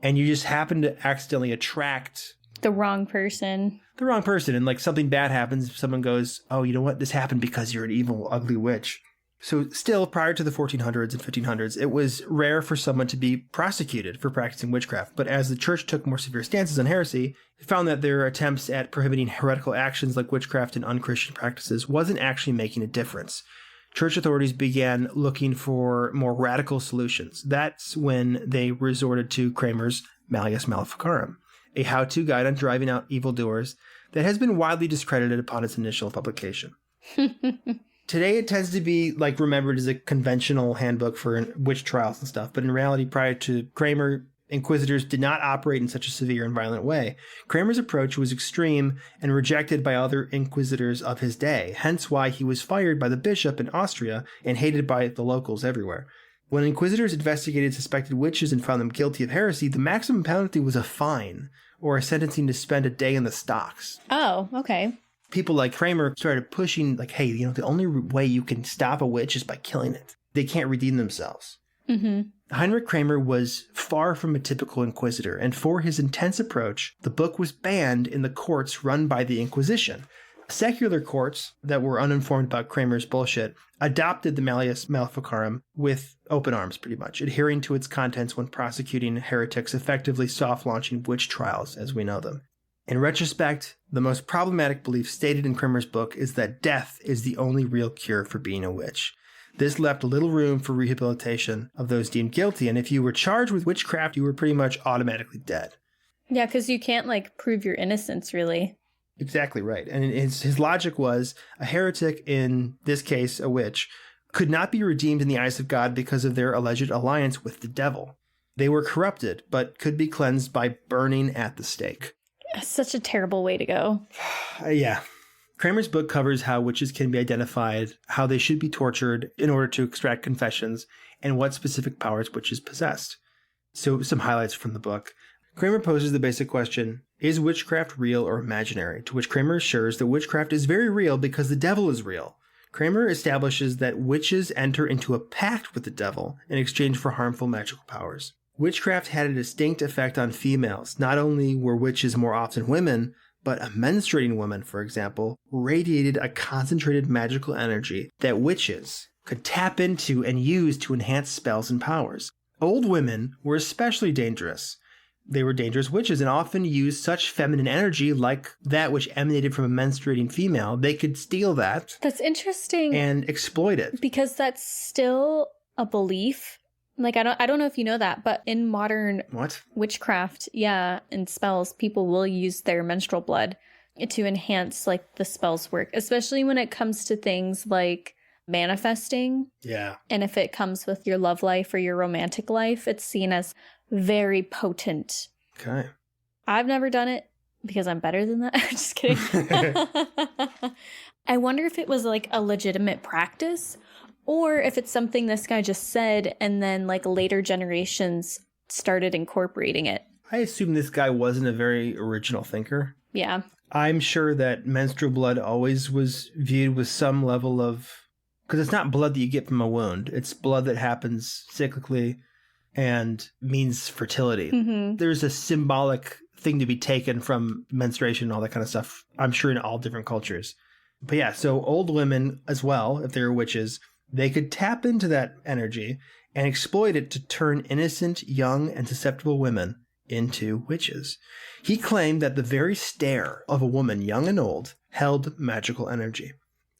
[SPEAKER 3] And you just happen to accidentally attract
[SPEAKER 7] the wrong person.
[SPEAKER 3] And like something bad happens. Someone goes, oh, you know what? This happened because you're an evil, ugly witch. So still, prior to the 1400s and 1500s, it was rare for someone to be prosecuted for practicing witchcraft. But as the church took more severe stances on heresy, it found that their attempts at prohibiting heretical actions like witchcraft and unchristian practices wasn't actually making a difference. Church authorities began looking for more radical solutions. That's when they resorted to Kramer's Malleus Maleficarum, a how-to guide on driving out evildoers that has been widely discredited upon its initial publication. Today, it tends to be like remembered as a conventional handbook for witch trials and stuff, but in reality, prior to Kramer, inquisitors did not operate in such a severe and violent way. Kramer's approach was extreme and rejected by other inquisitors of his day, hence why he was fired by the bishop in Austria and hated by the locals everywhere. When inquisitors investigated suspected witches and found them guilty of heresy, the maximum penalty was a fine or a sentencing to spend a day in the stocks.
[SPEAKER 7] Oh, okay.
[SPEAKER 3] People like Kramer started pushing, like, hey, you know, the only way you can stop a witch is by killing it. They can't redeem themselves. Heinrich Kramer was far from a typical inquisitor, and for his intense approach, the book was banned in the courts run by the Inquisition. Secular courts that were uninformed about Kramer's bullshit adopted the Malleus Maleficarum with open arms, pretty much, adhering to its contents when prosecuting heretics, effectively soft-launching witch trials as we know them. In retrospect, the most problematic belief stated in Kramer's book is that death is the only real cure for being a witch. This left little room for rehabilitation of those deemed guilty, and if you were charged with witchcraft, you were pretty much automatically dead.
[SPEAKER 7] Yeah, because you can't, like, prove your innocence, really.
[SPEAKER 3] Exactly right. And his logic was a heretic, in this case a witch, could not be redeemed in the eyes of God because of their alleged alliance with the devil. They were corrupted, but could be cleansed by burning at the stake.
[SPEAKER 7] Such a terrible way to go.
[SPEAKER 3] Yeah. Kramer's book covers how witches can be identified, how they should be tortured in order to extract confessions, and what specific powers witches possessed. So some highlights from the book. Kramer poses the basic question, is witchcraft real or imaginary? To which Kramer assures that witchcraft is very real because the devil is real. Kramer establishes that witches enter into a pact with the devil in exchange for harmful magical powers. Witchcraft had a distinct effect on females. Not only were witches more often women, but a menstruating woman, for example, radiated a concentrated magical energy that witches could tap into and use to enhance spells and powers. Old women were especially dangerous. They were dangerous witches and often used such feminine energy like that which emanated from a menstruating female. They could steal that.
[SPEAKER 7] That's interesting.
[SPEAKER 3] And exploit it.
[SPEAKER 7] Because that's still a belief. Like, I don't know if you know that, but in modern witchcraft, and spells, people will use their menstrual blood to enhance, like, the spell's work, especially when it comes to things like manifesting. Yeah. And if it comes with your love life or your romantic life, it's seen as very potent. Okay. I've never done it because I'm better than that. Just kidding. I wonder if it was like a legitimate practice or if it's something this guy just said and then like later generations started incorporating it.
[SPEAKER 3] I assume this guy wasn't a very original thinker.
[SPEAKER 7] Yeah.
[SPEAKER 3] I'm sure that menstrual blood always was viewed with some level of... Because it's not blood that you get from a wound. It's blood that happens cyclically and means fertility.
[SPEAKER 7] Mm-hmm.
[SPEAKER 3] There's a symbolic thing to be taken from menstruation and all that kind of stuff, I'm sure, in all different cultures. But yeah, so old women as well, if they were witches, they could tap into that energy and exploit it to turn innocent, young, and susceptible women into witches. He claimed that the very stare of a woman, young and old, held magical energy.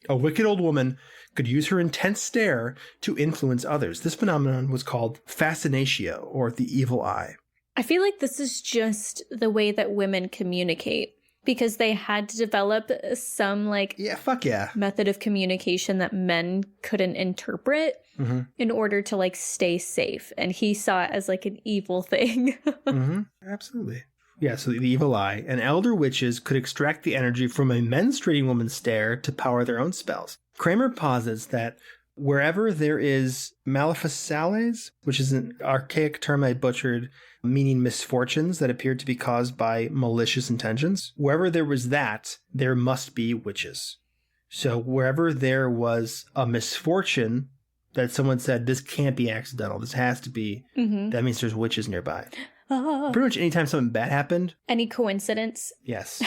[SPEAKER 3] A wicked old woman could use her intense stare to influence others. This phenomenon was called fascinatio, or the evil eye.
[SPEAKER 7] I feel like this is just the way that women communicate because they had to develop some method of communication that men couldn't interpret in order to like stay safe. And he saw it as like an evil thing.
[SPEAKER 3] Absolutely. Yeah, so the evil eye. And elder witches could extract the energy from a menstruating woman's stare to power their own spells. Kramer posits that wherever there is maleficales, which is an archaic term I butchered, meaning misfortunes that appeared to be caused by malicious intentions, wherever there was that, there must be witches. So wherever there was a misfortune that someone said, this can't be accidental, this has to be, that means there's witches nearby. Pretty much anytime something bad happened.
[SPEAKER 7] Any coincidence?
[SPEAKER 3] Yes.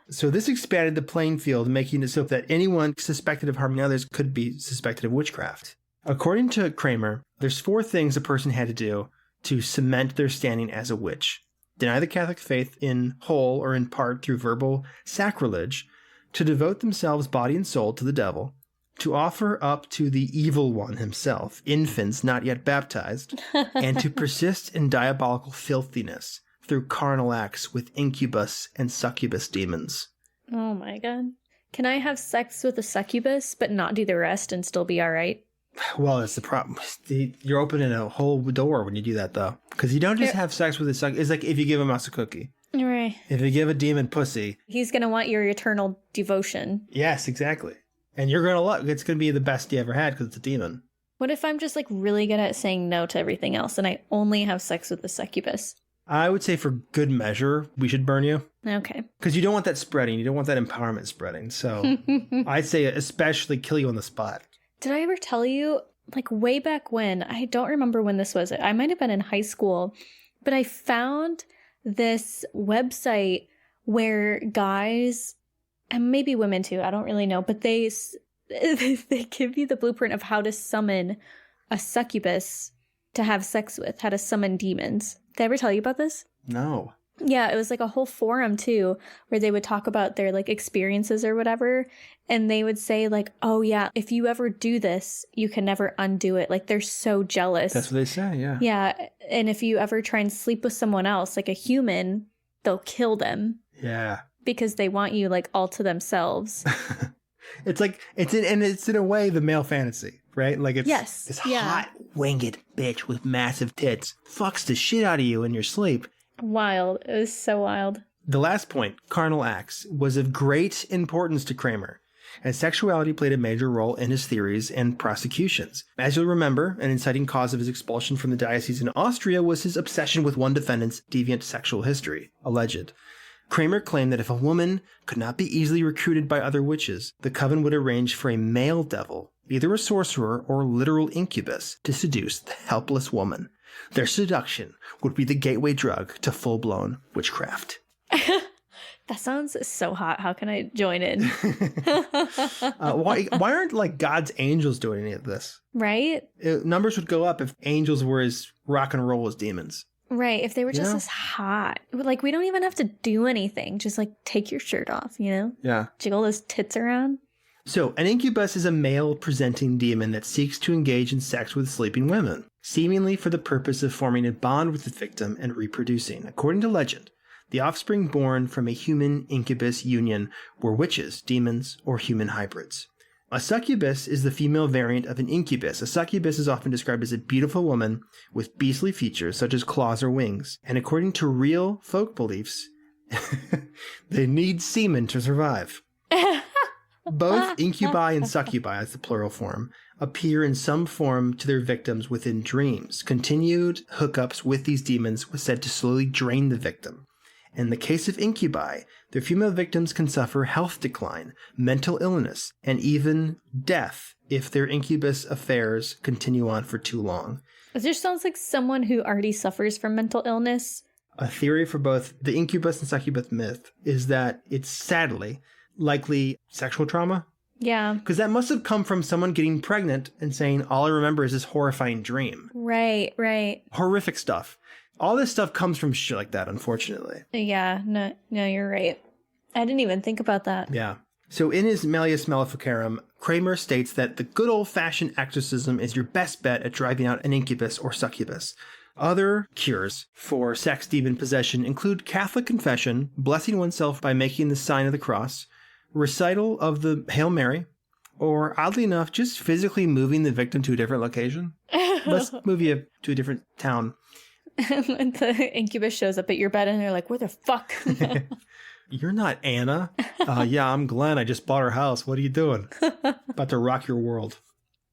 [SPEAKER 3] So this expanded the playing field, making it so that anyone suspected of harming others could be suspected of witchcraft. According to Kramer, there's 4 things a person had to do to cement their standing as a witch: deny the Catholic faith in whole or in part through verbal sacrilege, to devote themselves body and soul to the devil, to offer up to the evil one himself infants not yet baptized, and to persist in diabolical filthiness through carnal acts with incubus and succubus demons.
[SPEAKER 7] Oh my god. Can I have sex with a succubus but not do the rest and still be all right?
[SPEAKER 3] Well, that's the problem. You're opening a whole door when you do that, though. Because you don't just have sex with a succubus. It's like if you give a mouse a cookie.
[SPEAKER 7] Right.
[SPEAKER 3] If you give a demon pussy.
[SPEAKER 7] He's going to want your eternal devotion.
[SPEAKER 3] Yes, exactly. And you're going to love it. It's going to be the best you ever had because it's a demon.
[SPEAKER 7] What if I'm just like really good at saying no to everything else and I only have sex with the succubus?
[SPEAKER 3] I would say for good measure, we should burn you.
[SPEAKER 7] Okay.
[SPEAKER 3] Because you don't want that spreading. You don't want that empowerment spreading. So I'd say especially kill you on the spot.
[SPEAKER 7] Did I ever tell you, like way back when, I don't remember when this was, I might have been in high school, but I found this website where guys, and maybe women too, I don't really know, but they give you the blueprint of how to summon a succubus to have sex with, how to summon demons. Did I ever tell you about this?
[SPEAKER 3] No.
[SPEAKER 7] Yeah, it was like a whole forum too, where they would talk about their like experiences or whatever. And they would say like, oh yeah, if you ever do this, you can never undo it. Like they're so jealous.
[SPEAKER 3] That's what they say, yeah.
[SPEAKER 7] Yeah. And if you ever try and sleep with someone else, like a human, they'll kill them.
[SPEAKER 3] Yeah.
[SPEAKER 7] Because they want you like all to themselves.
[SPEAKER 3] It's like, it's in a way the male fantasy, right? Like it's this hot winged bitch with massive tits fucks the shit out of you in your sleep.
[SPEAKER 7] Wild. It was so wild.
[SPEAKER 3] The last point, carnal acts, was of great importance to Kramer, and sexuality played a major role in his theories and prosecutions. As you'll remember, an inciting cause of his expulsion from the diocese in Austria was his obsession with one defendant's deviant sexual history, alleged. Kramer claimed that if a woman could not be easily recruited by other witches, the coven would arrange for a male devil, either a sorcerer or literal incubus, to seduce the helpless woman. Their seduction would be the gateway drug to full-blown witchcraft.
[SPEAKER 7] That sounds so hot. How can I join in?
[SPEAKER 3] Why aren't like God's angels doing any of this?
[SPEAKER 7] Right?
[SPEAKER 3] Numbers would go up if angels were as rock and roll as demons.
[SPEAKER 7] Right. If they were just as hot. Like, we don't even have to do anything. Just like take your shirt off, you know?
[SPEAKER 3] Yeah.
[SPEAKER 7] Jiggle those tits around.
[SPEAKER 3] So, an incubus is a male-presenting demon that seeks to engage in sex with sleeping women, seemingly for the purpose of forming a bond with the victim and reproducing. According to legend, the offspring born from a human-incubus union were witches, demons, or human hybrids. A succubus is the female variant of an incubus. A succubus is often described as a beautiful woman with beastly features such as claws or wings, and according to real folk beliefs, they need semen to survive. Both incubi and succubi, that's the plural form, appear in some form to their victims within dreams. Continued hookups with these demons was said to slowly drain the victim. In the case of incubi, their female victims can suffer health decline, mental illness, and even death if their incubus affairs continue on for too long.
[SPEAKER 7] It just sounds like someone who already suffers from mental illness.
[SPEAKER 3] A theory for both the incubus and succubus myth is that it's sadly likely sexual trauma.
[SPEAKER 7] Yeah.
[SPEAKER 3] Because that must have come from someone getting pregnant and saying, all I remember is this horrifying dream.
[SPEAKER 7] Right.
[SPEAKER 3] Horrific stuff. All this stuff comes from shit like that, unfortunately.
[SPEAKER 7] Yeah, no, you're right. I didn't even think about that.
[SPEAKER 3] Yeah. So in his Malleus Maleficarum, Kramer states that the good old-fashioned exorcism is your best bet at driving out an incubus or succubus. Other cures for sex demon possession include Catholic confession, blessing oneself by making the sign of the cross, recital of the Hail Mary, or oddly enough, just physically moving the victim to a different location. Let's move you to a different town.
[SPEAKER 7] The incubus shows up at your bed and they're like, where the fuck?
[SPEAKER 3] You're not Anna. Yeah, I'm Glenn. I just bought her house. What are you doing? About to rock your world.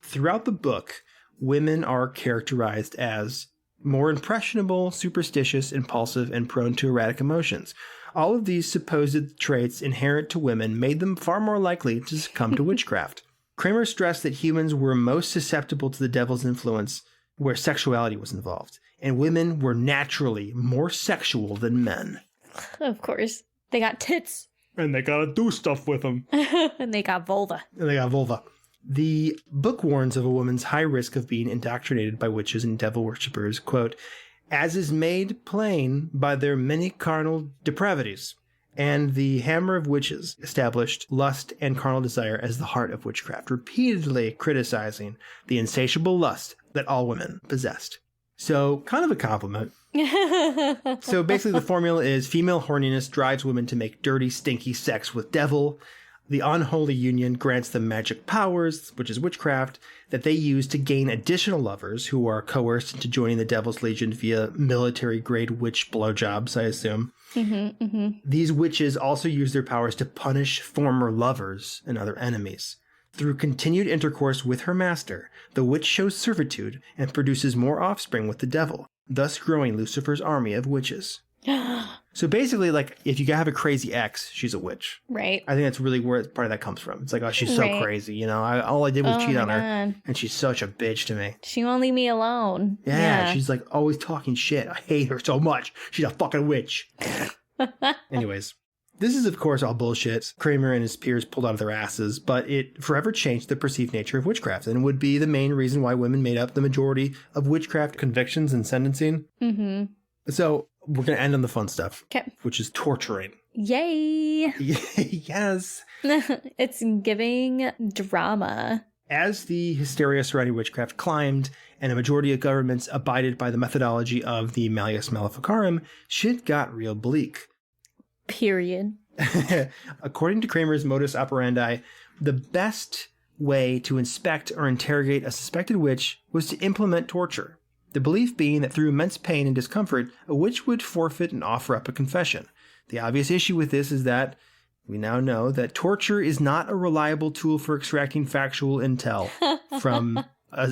[SPEAKER 3] Throughout the book, women are characterized as more impressionable, superstitious, impulsive, and prone to erratic emotions. All of these supposed traits inherent to women made them far more likely to succumb to witchcraft. Kramer stressed that humans were most susceptible to the devil's influence where sexuality was involved, and women were naturally more sexual than men.
[SPEAKER 7] Of course. They got tits.
[SPEAKER 3] And they gotta do stuff with them.
[SPEAKER 7] And they got vulva.
[SPEAKER 3] The book warns of a woman's high risk of being indoctrinated by witches and devil worshippers, quote, as is made plain by their many carnal depravities. And the hammer of witches established lust and carnal desire as the heart of witchcraft, repeatedly criticizing the insatiable lust that all women possessed. So, kind of a compliment. So basically the formula is female horniness drives women to make dirty, stinky sex with devil. The unholy union grants them magic powers, which is witchcraft, that they use to gain additional lovers who are coerced into joining the Devil's Legion via military-grade witch blowjobs, I assume. These witches also use their powers to punish former lovers and other enemies. Through continued intercourse with her master, the witch shows servitude and produces more offspring with the devil, thus growing Lucifer's army of witches. So basically, like, if you have a crazy ex, she's a witch.
[SPEAKER 7] Right.
[SPEAKER 3] I think that's really where part of that comes from. It's like, oh, she's so crazy, you know? All I did was cheat on her, and she's such a bitch to me.
[SPEAKER 7] She won't leave me alone.
[SPEAKER 3] Yeah, she's like always talking shit. I hate her so much. She's a fucking witch. Anyways, this is, of course, all bullshit. Kramer and his peers pulled out of their asses, but it forever changed the perceived nature of witchcraft and would be the main reason why women made up the majority of witchcraft convictions and sentencing. So we're going to end on the fun stuff, which is torturing.
[SPEAKER 7] Yay!
[SPEAKER 3] Yes.
[SPEAKER 7] It's giving drama.
[SPEAKER 3] As the hysteria surrounding witchcraft climbed and a majority of governments abided by the methodology of the Malleus Maleficarum, shit got real bleak.
[SPEAKER 7] Period.
[SPEAKER 3] According to Kramer's modus operandi, the best way to inspect or interrogate a suspected witch was to implement torture. The belief being that through immense pain and discomfort, a witch would forfeit and offer up a confession. The obvious issue with this is that we now know that torture is not a reliable tool for extracting factual intel from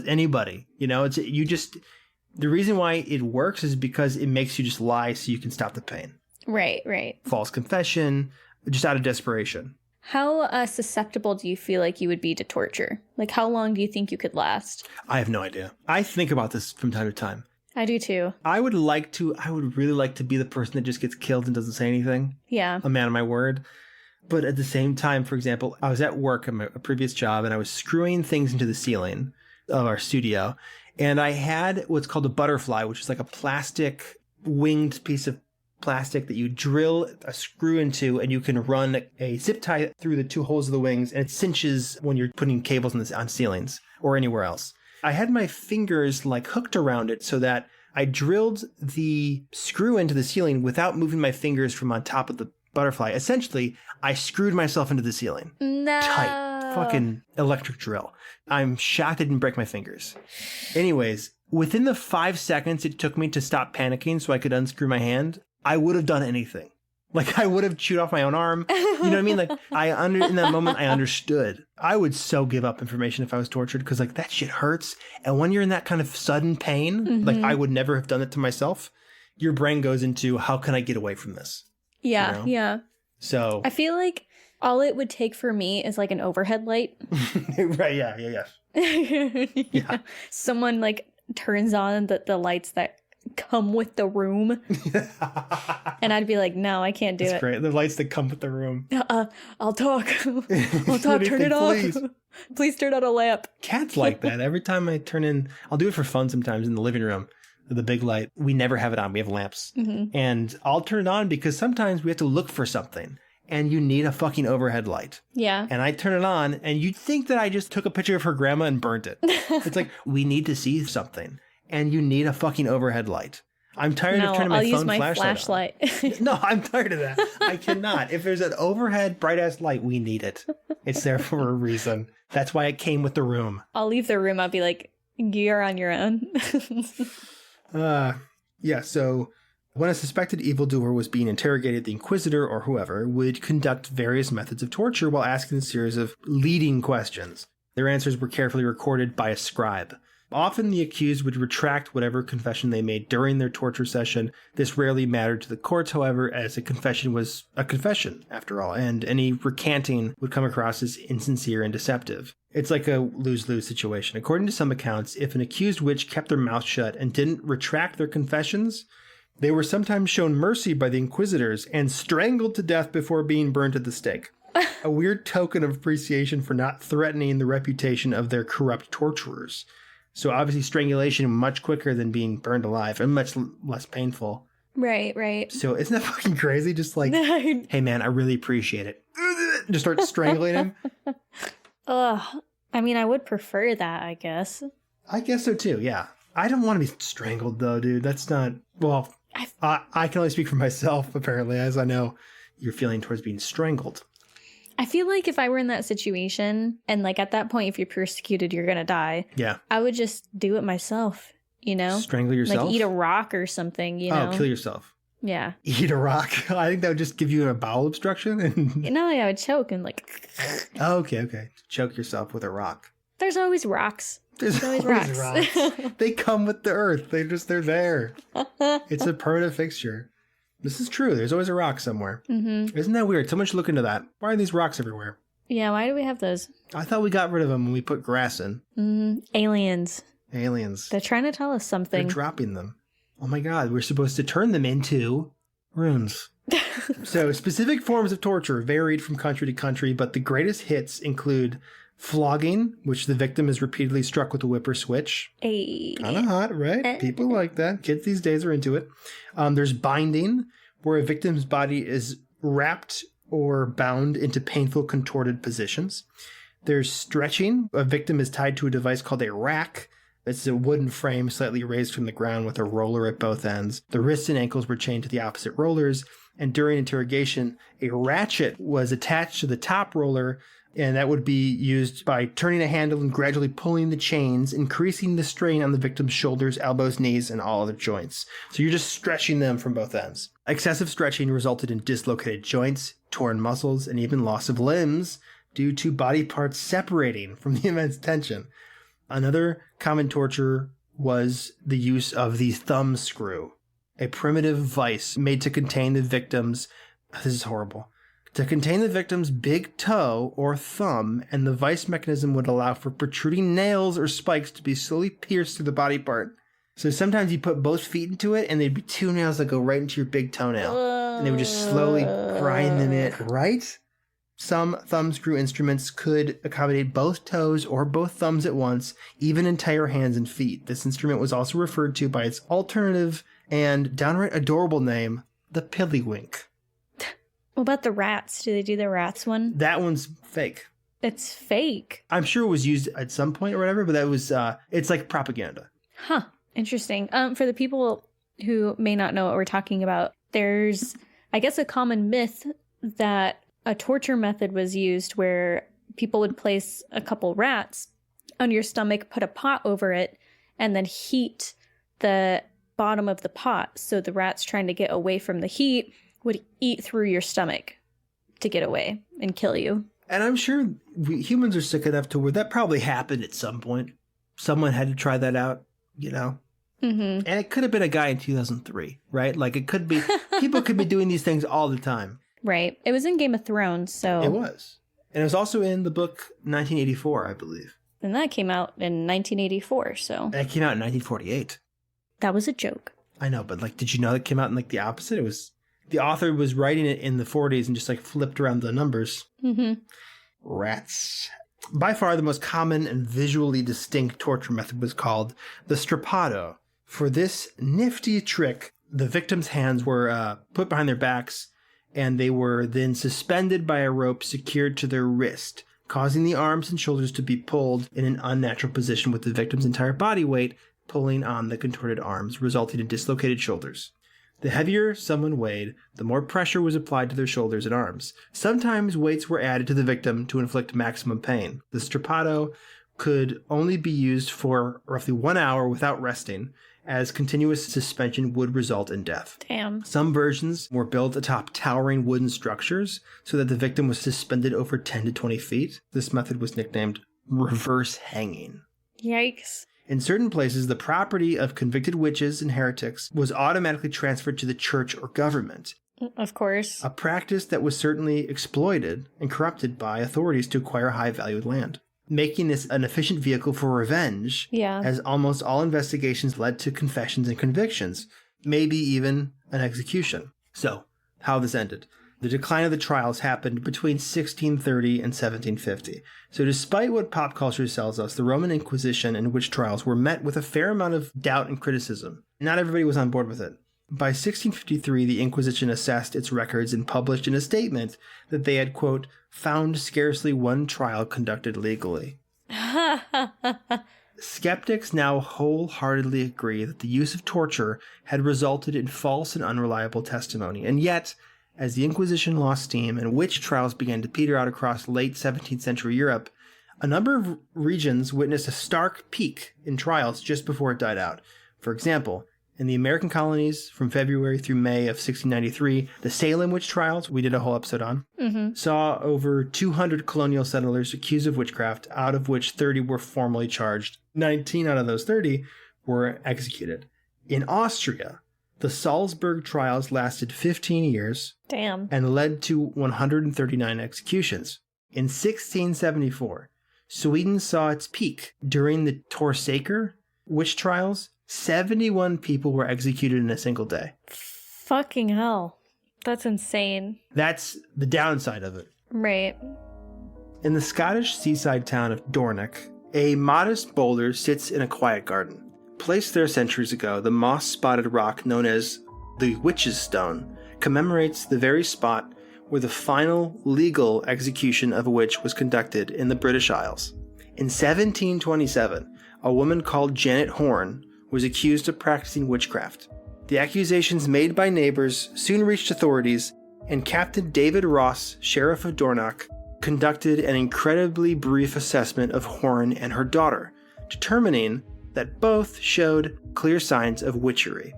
[SPEAKER 3] anybody. You know, the reason why it works is because it makes you just lie so you can stop the pain.
[SPEAKER 7] Right.
[SPEAKER 3] False confession, just out of desperation.
[SPEAKER 7] How susceptible do you feel like you would be to torture? Like, how long do you think you could last?
[SPEAKER 3] I have no idea. I think about this from time to time.
[SPEAKER 7] I do too.
[SPEAKER 3] I would really like to be the person that just gets killed and doesn't say anything.
[SPEAKER 7] Yeah.
[SPEAKER 3] A man of my word. But at the same time, for example, I was at work at a previous job and I was screwing things into the ceiling of our studio. And I had what's called a butterfly, which is like a plastic winged piece of plastic that you drill a screw into, and you can run a zip tie through the two holes of the wings, and it cinches when you're putting cables on ceilings or anywhere else. I had my fingers like hooked around it so that I drilled the screw into the ceiling without moving my fingers from on top of the butterfly. Essentially, I screwed myself into the ceiling.
[SPEAKER 7] No.
[SPEAKER 3] Tight. Fucking electric drill. I'm shocked I didn't break my fingers. Anyways, within the 5 seconds it took me to stop panicking so I could unscrew my hand, I would have done anything. Like, I would have chewed off my own arm. You know what I mean? Like, in that moment, I understood. I would so give up information if I was tortured because, like, that shit hurts. And when you're in that kind of sudden pain, like, I would never have done it to myself. Your brain goes into, how can I get away from this?
[SPEAKER 7] Yeah,
[SPEAKER 3] you know?
[SPEAKER 7] yeah.
[SPEAKER 3] So
[SPEAKER 7] I feel like all it would take for me is like an overhead light.
[SPEAKER 3] Right, yeah.
[SPEAKER 7] Someone like turns on the lights that come with the room. And I'd be like, no, I can't do it.
[SPEAKER 3] That's great. The lights that come with the room.
[SPEAKER 7] I'll talk. I'll talk. Turn it off. Please turn on a lamp.
[SPEAKER 3] Cats like that. Every time I turn in, I'll do it for fun sometimes in the living room. The big light. We never have it on. We have lamps. And I'll turn it on because sometimes we have to look for something. And you need a fucking overhead light.
[SPEAKER 7] Yeah.
[SPEAKER 3] And I turn it on, and you'd think that I just took a picture of her grandma and burnt it. It's like, we need to see something, and you need a fucking overhead light. I'm tired of turning my phone flashlight on. No, I'm tired of that. I cannot. If there's an overhead bright-ass light, we need it. It's there for a reason. That's why it came with the room.
[SPEAKER 7] I'll leave the room. I'll be like, you're on your own.
[SPEAKER 3] Yeah, so when a suspected evildoer was being interrogated, the Inquisitor or whoever would conduct various methods of torture while asking a series of leading questions. Their answers were carefully recorded by a scribe. Often the accused would retract whatever confession they made during their torture session. This rarely mattered to the courts, however, as a confession was a confession, after all, and any recanting would come across as insincere and deceptive. It's like a lose-lose situation. According to some accounts, if an accused witch kept their mouth shut and didn't retract their confessions, they were sometimes shown mercy by the inquisitors and strangled to death before being burned at the stake. A weird token of appreciation for not threatening the reputation of their corrupt torturers. So obviously strangulation much quicker than being burned alive and much less painful.
[SPEAKER 7] Right.
[SPEAKER 3] So isn't that fucking crazy? Just like, hey man, I really appreciate it. Just start strangling him.
[SPEAKER 7] Ugh. I mean, I would prefer that, I guess.
[SPEAKER 3] I guess so too, yeah. I don't want to be strangled though, dude. That's not, well, I can only speak for myself, apparently, as I know your feeling towards being strangled.
[SPEAKER 7] I feel like if I were in that situation, and like at that point, if you're persecuted, you're gonna die.
[SPEAKER 3] Yeah.
[SPEAKER 7] I would just do it myself, you know?
[SPEAKER 3] Strangle yourself?
[SPEAKER 7] Like eat a rock or something, you know?
[SPEAKER 3] Oh, kill yourself.
[SPEAKER 7] Yeah.
[SPEAKER 3] Eat a rock? I think that would just give you a bowel obstruction. And...
[SPEAKER 7] No, I would choke and like...
[SPEAKER 3] Oh, okay. Choke yourself with a rock.
[SPEAKER 7] There's always rocks.
[SPEAKER 3] There's always rocks. They come with the earth. They're there. It's a permanent fixture. This is true. There's always a rock somewhere. Mm-hmm. Isn't that weird? Someone should look into that. Why are these rocks everywhere?
[SPEAKER 7] Yeah, why do we have those?
[SPEAKER 3] I thought we got rid of them when we put grass in.
[SPEAKER 7] Aliens.
[SPEAKER 3] They're
[SPEAKER 7] trying to tell us something.
[SPEAKER 3] They're dropping them. Oh my god, we're supposed to turn them into runes. So specific forms of torture varied from country to country, but the greatest hits include flogging, which the victim is repeatedly struck with a whip or switch. Kind of hot, right? People like that. Kids these days are into it. There's binding, where a victim's body is wrapped or bound into painful, contorted positions. There's stretching. A victim is tied to a device called a rack. It's a wooden frame slightly raised from the ground with a roller at both ends. The wrists and ankles were chained to the opposite rollers. And during interrogation, a ratchet was attached to the top roller, and that would be used by turning a handle and gradually pulling the chains, increasing the strain on the victim's shoulders, elbows, knees, and all other joints. So you're just stretching them from both ends. Excessive stretching resulted in dislocated joints, torn muscles, and even loss of limbs due to body parts separating from the immense tension. Another common torture was the use of the thumb screw, a primitive vice made to contain the victim's, this is horrible, to contain the victim's big toe or thumb, and the vice mechanism would allow for protruding nails or spikes to be slowly pierced through the body part. So sometimes you put both feet into it, and there'd be two nails that go right into your big toenail. And they would just slowly grind them in, right? Some thumb screw instruments could accommodate both toes or both thumbs at once, even entire hands and feet. This instrument was also referred to by its alternative and downright adorable name, the Pillywink.
[SPEAKER 7] What about the rats? Do they do the rats one?
[SPEAKER 3] That one's fake.
[SPEAKER 7] It's fake.
[SPEAKER 3] I'm sure it was used at some point or whatever, but that was, it's like propaganda.
[SPEAKER 7] Huh. Interesting. For the people who may not know what we're talking about, there's, I guess, a common myth that a torture method was used where people would place a couple rats on your stomach, put a pot over it, and then heat the bottom of the pot. So the rat's trying to get away from the heat would eat through your stomach to get away and kill you.
[SPEAKER 3] And I'm sure humans are sick enough to where that probably happened at some point. Someone had to try that out, you know?
[SPEAKER 7] Mm-hmm.
[SPEAKER 3] And it could have been a guy in 2003, right? Like, it could be, people could be doing these things all the time.
[SPEAKER 7] Right. It was in Game of Thrones, so...
[SPEAKER 3] It was. And it was also in the book 1984, I believe.
[SPEAKER 7] And that came out in 1984, so...
[SPEAKER 3] And it came out in 1948.
[SPEAKER 7] That was a joke.
[SPEAKER 3] I know, but, like, did you know it came out in, like, the opposite? It was... The author was writing it in the 40s and just, like, flipped around the numbers.
[SPEAKER 7] Mm-hmm.
[SPEAKER 3] Rats. By far the most common and visually distinct torture method was called the strappado. For this nifty trick, the victims' hands were put behind their backs, and they were then suspended by a rope secured to their wrist, causing the arms and shoulders to be pulled in an unnatural position with the victim's entire body weight pulling on the contorted arms, resulting in dislocated shoulders. The heavier someone weighed, the more pressure was applied to their shoulders and arms. Sometimes weights were added to the victim to inflict maximum pain. The strappado could only be used for roughly 1 hour without resting, as continuous suspension would result in death.
[SPEAKER 7] Damn.
[SPEAKER 3] Some versions were built atop towering wooden structures so that the victim was suspended over 10 to 20 feet. This method was nicknamed reverse hanging.
[SPEAKER 7] Yikes.
[SPEAKER 3] In certain places, the property of convicted witches and heretics was automatically transferred to the church or government.
[SPEAKER 7] Of course.
[SPEAKER 3] A practice that was certainly exploited and corrupted by authorities to acquire high-valued land, making this an efficient vehicle for revenge, as almost all investigations led to confessions and convictions, maybe even an execution. So, how this ended. The decline of the trials happened between 1630 and 1750. So despite what pop culture tells us, the Roman Inquisition and witch trials were met with a fair amount of doubt and criticism. Not everybody was on board with it. By 1653, the Inquisition assessed its records and published in a statement that they had, quote, found scarcely one trial conducted legally. Skeptics now wholeheartedly agree that the use of torture had resulted in false and unreliable testimony, and yet, as the Inquisition lost steam and witch trials began to peter out across late 17th century Europe, a number of regions witnessed a stark peak in trials just before it died out. For example, in the American colonies from February through May of 1693, the Salem witch trials, we did a whole episode on, saw over 200 colonial settlers accused of witchcraft, out of which 30 were formally charged. 19 out of those 30 were executed. In Austria, the Salzburg trials lasted 15 years.
[SPEAKER 7] Damn.
[SPEAKER 3] And led to 139 executions. In 1674, Sweden saw its peak. During the Torsaker witch trials, 71 people were executed in a single day.
[SPEAKER 7] Fucking hell. That's insane.
[SPEAKER 3] That's the downside of it.
[SPEAKER 7] Right.
[SPEAKER 3] In the Scottish seaside town of Dornoch, a modest boulder sits in a quiet garden. Placed there centuries ago, the moss-spotted rock known as the Witch's Stone commemorates the very spot where the final legal execution of a witch was conducted in the British Isles. In 1727, a woman called Janet Horne was accused of practicing witchcraft. The accusations made by neighbors soon reached authorities, and Captain David Ross, Sheriff of Dornoch, conducted an incredibly brief assessment of Horne and her daughter, determining that both showed clear signs of witchery.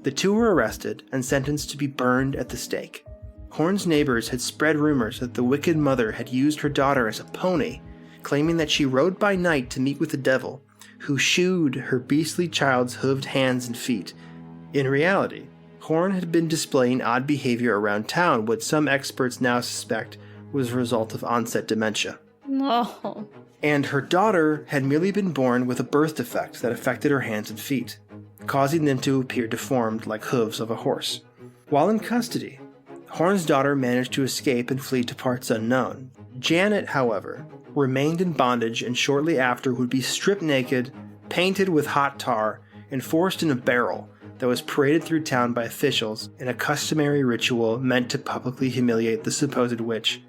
[SPEAKER 3] The two were arrested and sentenced to be burned at the stake. Horne's neighbors had spread rumors that the wicked mother had used her daughter as a pony, claiming that she rode by night to meet with the devil, who shooed her beastly child's hooved hands and feet. In reality, Horne had been displaying odd behavior around town, what some experts now suspect was a result of onset dementia.
[SPEAKER 7] No.
[SPEAKER 3] And her daughter had merely been born with a birth defect that affected her hands and feet, causing them to appear deformed like hooves of a horse. While in custody, Horne's daughter managed to escape and flee to parts unknown. Janet, however, remained in bondage and shortly after would be stripped naked, painted with hot tar, and forced in a barrel that was paraded through town by officials in a customary ritual meant to publicly humiliate the supposed witch.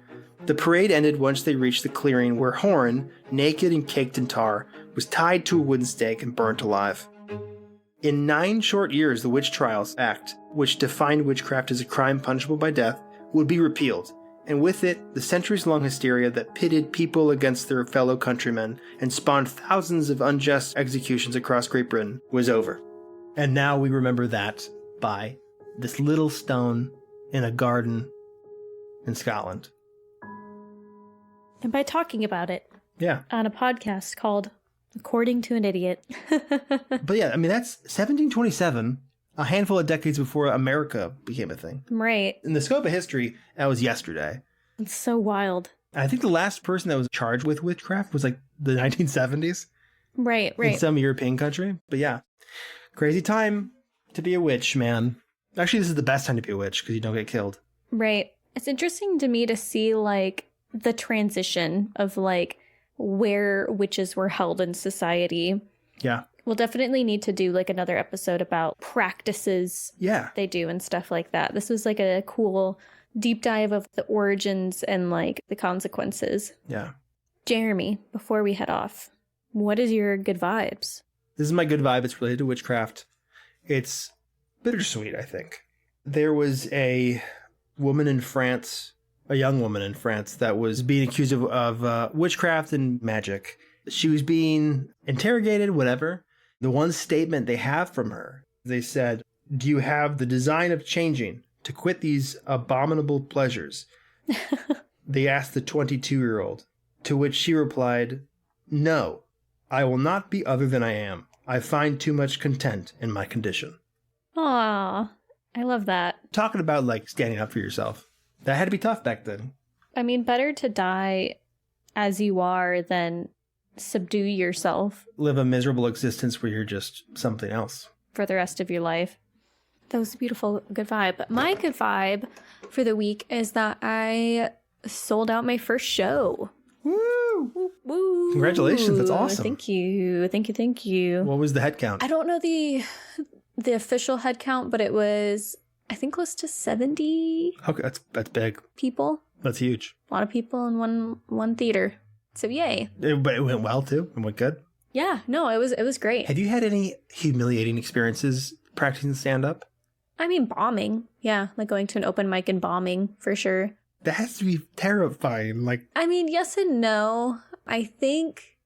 [SPEAKER 3] The parade ended once they reached the clearing where Horne, naked and caked in tar, was tied to a wooden stake and burnt alive. In 9 short years, the Witch Trials Act, which defined witchcraft as a crime punishable by death, would be repealed, and with it, the centuries-long hysteria that pitted people against their fellow countrymen and spawned thousands of unjust executions across Great Britain was over. And now we remember that by this little stone in a garden in Scotland.
[SPEAKER 7] And by talking about it
[SPEAKER 3] Yeah.
[SPEAKER 7] on a podcast called According to an Idiot.
[SPEAKER 3] But yeah, I mean, that's 1727, a handful of decades before America became a thing.
[SPEAKER 7] Right.
[SPEAKER 3] In the scope of history, that was yesterday.
[SPEAKER 7] It's so wild.
[SPEAKER 3] I think the last person that was charged with witchcraft was like the 1970s
[SPEAKER 7] Right.
[SPEAKER 3] in some European country. But yeah, crazy time to be a witch, man. Actually, this is the best time to be a witch because you don't get killed.
[SPEAKER 7] Right. It's interesting to me to see like the transition of like where witches were held in society.
[SPEAKER 3] Yeah.
[SPEAKER 7] We'll definitely need to do like another episode about practices they do and stuff like that. This was like a cool deep dive of the origins and like the consequences.
[SPEAKER 3] Yeah.
[SPEAKER 7] Jeremy, before we head off, what is your good vibes?
[SPEAKER 3] This is my good vibe. It's related to witchcraft. It's bittersweet, I think. There was a woman in France, a young woman in France, that was being accused of witchcraft and magic. She was being interrogated, whatever. The one statement they have from her, they said, "Do you have the design of changing to quit these abominable pleasures?" They asked the 22-year-old, to which she replied, "No, I will not be other than I am. I find too much content in my condition."
[SPEAKER 7] Aw, I love that.
[SPEAKER 3] Talking about like standing up for yourself. That had to be tough back then.
[SPEAKER 7] I mean, better to die as you are than subdue yourself
[SPEAKER 3] Live a miserable existence where you're just something else.
[SPEAKER 7] for the rest of your life. That was a beautiful good vibe. My good vibe for the week is that I sold out my first show.
[SPEAKER 3] Woo!
[SPEAKER 7] Woo!
[SPEAKER 3] Congratulations, that's awesome.
[SPEAKER 7] Thank you. Thank you. Thank you.
[SPEAKER 3] What was the head count?
[SPEAKER 2] I don't know the official head count, but it was, I think, close to 70
[SPEAKER 3] Okay, that's big.
[SPEAKER 2] people.
[SPEAKER 3] That's huge.
[SPEAKER 2] A lot of people in one theater. So yay.
[SPEAKER 3] But it went well too. It went good.
[SPEAKER 2] Yeah, no, it was great.
[SPEAKER 3] Have you had any humiliating experiences practicing stand-up?
[SPEAKER 2] I mean, bombing. Yeah, like going to an open mic and bombing for sure.
[SPEAKER 3] That has to be terrifying. Like,
[SPEAKER 2] I mean, yes and no. I think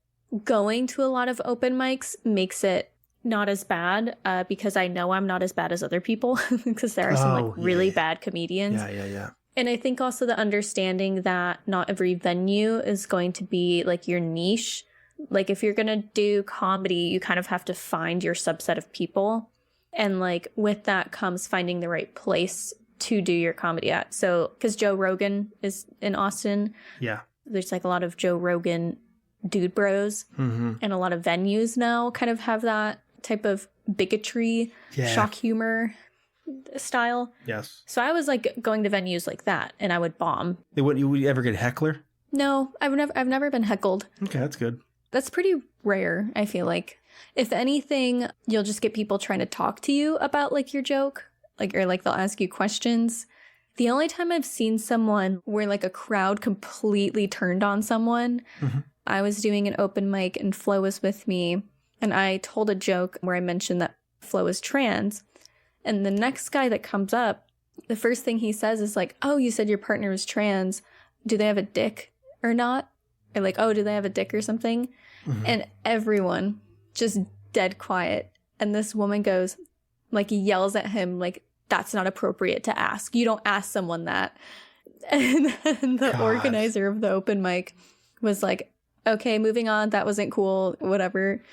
[SPEAKER 2] going to a lot of open mics makes it
[SPEAKER 7] Not as bad because I know I'm not as bad as other people because there are some really bad comedians.
[SPEAKER 3] Yeah.
[SPEAKER 2] And I think also the understanding that not every venue is going to be like your niche. Like if you're going to do comedy, you kind of have to find your subset of people. And like with that comes finding the right place to do your comedy at. So because Joe Rogan is in Austin.
[SPEAKER 3] Yeah.
[SPEAKER 2] There's like a lot of Joe Rogan dude bros.
[SPEAKER 3] Mm-hmm.
[SPEAKER 2] And a lot of venues now kind of have that type of bigotry, shock humor style.
[SPEAKER 3] Yes.
[SPEAKER 2] So I was like going to venues like that, and I would bomb.
[SPEAKER 3] Would you ever get a heckler?
[SPEAKER 2] No, I've never been heckled.
[SPEAKER 3] Okay, that's good.
[SPEAKER 2] That's pretty rare, I feel like. If anything, you'll just get people trying to talk to you about like your joke, like or like they'll ask you questions. The only time I've seen someone where like a crowd completely turned on someone, I was doing an open mic and Flo was with me, and I told a joke where I mentioned that Flo is trans. And the next guy that comes up, the first thing he says is like, "Oh, you said your partner was trans. Do they have a dick or not?" Or like, "Oh, do they have a dick or something?" And everyone just dead quiet. And this woman goes, like, yells at him, like, "That's not appropriate to ask. You don't ask someone that." And then the organizer of the open mic was like, "Okay, moving on. That wasn't cool. Whatever."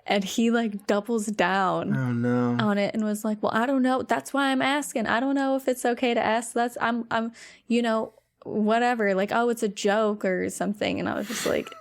[SPEAKER 2] And he like doubles down on it and was like, "Well, I don't know. That's why I'm asking. I don't know if it's okay to ask. That's I'm you know, whatever. Like, oh, it's a joke or something." And I was just like,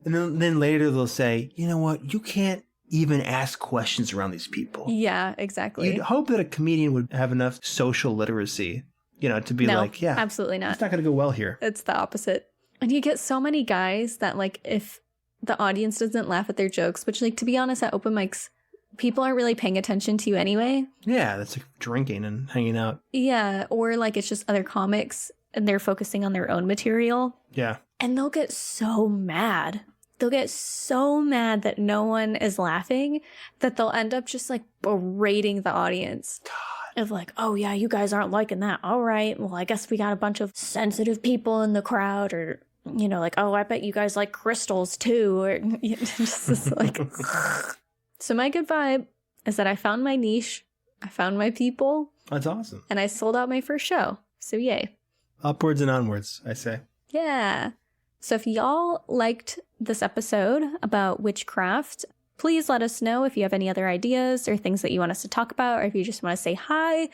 [SPEAKER 3] and then later they'll say, "You know what? You can't even ask questions around these people."
[SPEAKER 2] yeah, exactly.
[SPEAKER 3] You'd hope that a comedian would have enough social literacy, to be like, yeah,
[SPEAKER 2] absolutely not.
[SPEAKER 3] It's not going to go well here.
[SPEAKER 2] It's the opposite. And you get so many guys that like if the audience doesn't laugh at their jokes, which like to be honest at open mics, people aren't really paying attention to you anyway.
[SPEAKER 3] Yeah, that's like drinking and hanging out.
[SPEAKER 2] Yeah, or like it's just other comics and they're focusing on their own material.
[SPEAKER 3] Yeah.
[SPEAKER 2] And they'll get so mad. They'll get so mad that no one is laughing that they'll end up just like berating the audience. God. Of like, "Oh yeah, you guys aren't liking that. All right, well, I guess we got a bunch of sensitive people in the crowd," or like, "Oh, I bet you guys like crystals too," or just like. So my good vibe is that I found my niche, I found my people.
[SPEAKER 3] That's awesome.
[SPEAKER 2] And I sold out my first show. So yay.
[SPEAKER 3] Upwards and onwards, I say.
[SPEAKER 2] Yeah. So if y'all liked this episode about witchcraft, please let us know if you have any other ideas or things that you want us to talk about, or if you just want to say hi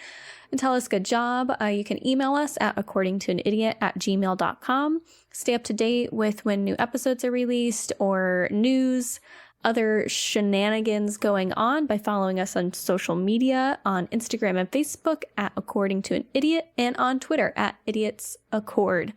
[SPEAKER 2] and tell us good job. You can email us at accordingtoanidiot@gmail.com. Stay up to date with when new episodes are released or news, other shenanigans going on by following us on social media on Instagram and Facebook at According to an Idiot and on Twitter at IdiotsAccord.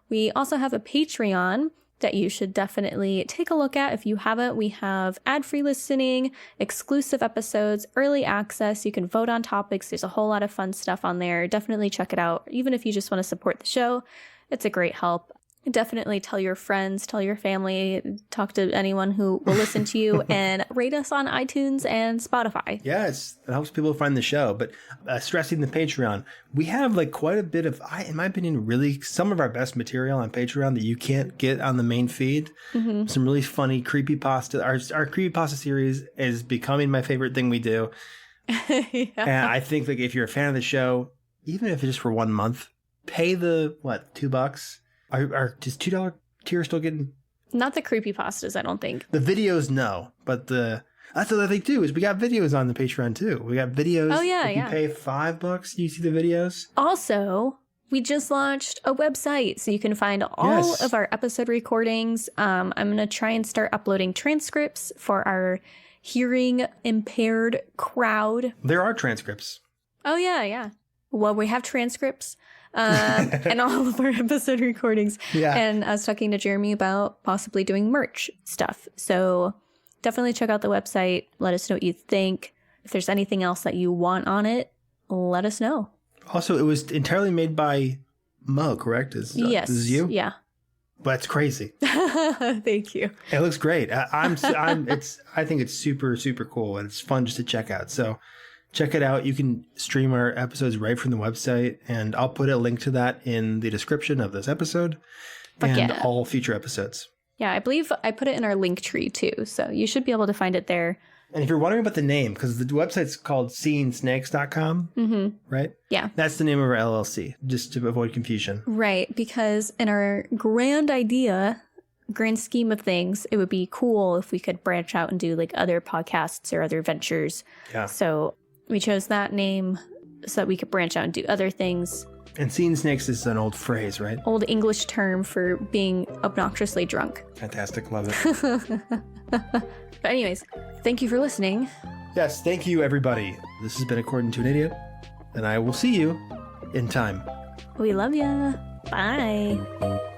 [SPEAKER 2] We also have a Patreon that you should definitely take a look at if you haven't. We have ad-free listening, exclusive episodes, early access. You can vote on topics. There's a whole lot of fun stuff on there. Definitely check it out. Even if you just want to support the show, it's a great help. Definitely tell your friends, tell your family, talk to anyone who will listen to you, and rate us on iTunes and Spotify.
[SPEAKER 3] Yes, it helps people find the show. But stressing the Patreon, we have like quite a bit of, in my opinion, really some of our best material on Patreon that you can't get on the main feed. Mm-hmm. Some really funny creepypasta. Our creepypasta series is becoming my favorite thing we do. Yeah. And I think like if you're a fan of the show, even if it's just for 1 month, pay the, $2? Are just $2 tier still getting?
[SPEAKER 2] Not the creepypastas, I don't think.
[SPEAKER 3] The videos, no. But that's the other thing too, is we got videos on the Patreon too. We got videos.
[SPEAKER 2] Oh yeah,
[SPEAKER 3] if you pay $5, you see the videos.
[SPEAKER 2] Also, we just launched a website, so you can find all of our episode recordings. I'm going to try and start uploading transcripts for our hearing impaired crowd.
[SPEAKER 3] There are transcripts.
[SPEAKER 2] Oh yeah. Well, we have transcripts. And all of our episode recordings. Yeah. And I was talking to Jeremy about possibly doing merch stuff. So definitely check out the website. Let us know what you think. If there's anything else that you want on it, let us know. Also, it was entirely made by Mo, correct? Yes. This is you? Yeah. That's crazy. Thank you. It looks great. I think it's super, super cool, and it's fun just to check out. So check it out. You can stream our episodes right from the website, and I'll put a link to that in the description of this episode all future episodes. Yeah, I believe I put it in our link tree too, so you should be able to find it there. And if you're wondering about the name, because the website's called seeingsnakes.com, right? Yeah. That's the name of our LLC, just to avoid confusion. Right, because in our grand scheme of things, it would be cool if we could branch out and do like other podcasts or other ventures. Yeah. So we chose that name so that we could branch out and do other things. And seeing snakes is an old phrase, right? Old English term for being obnoxiously drunk. Fantastic. Love it. But anyways, thank you for listening. Yes, thank you, everybody. This has been According to an Idiot, and I will see you in time. We love ya. Bye.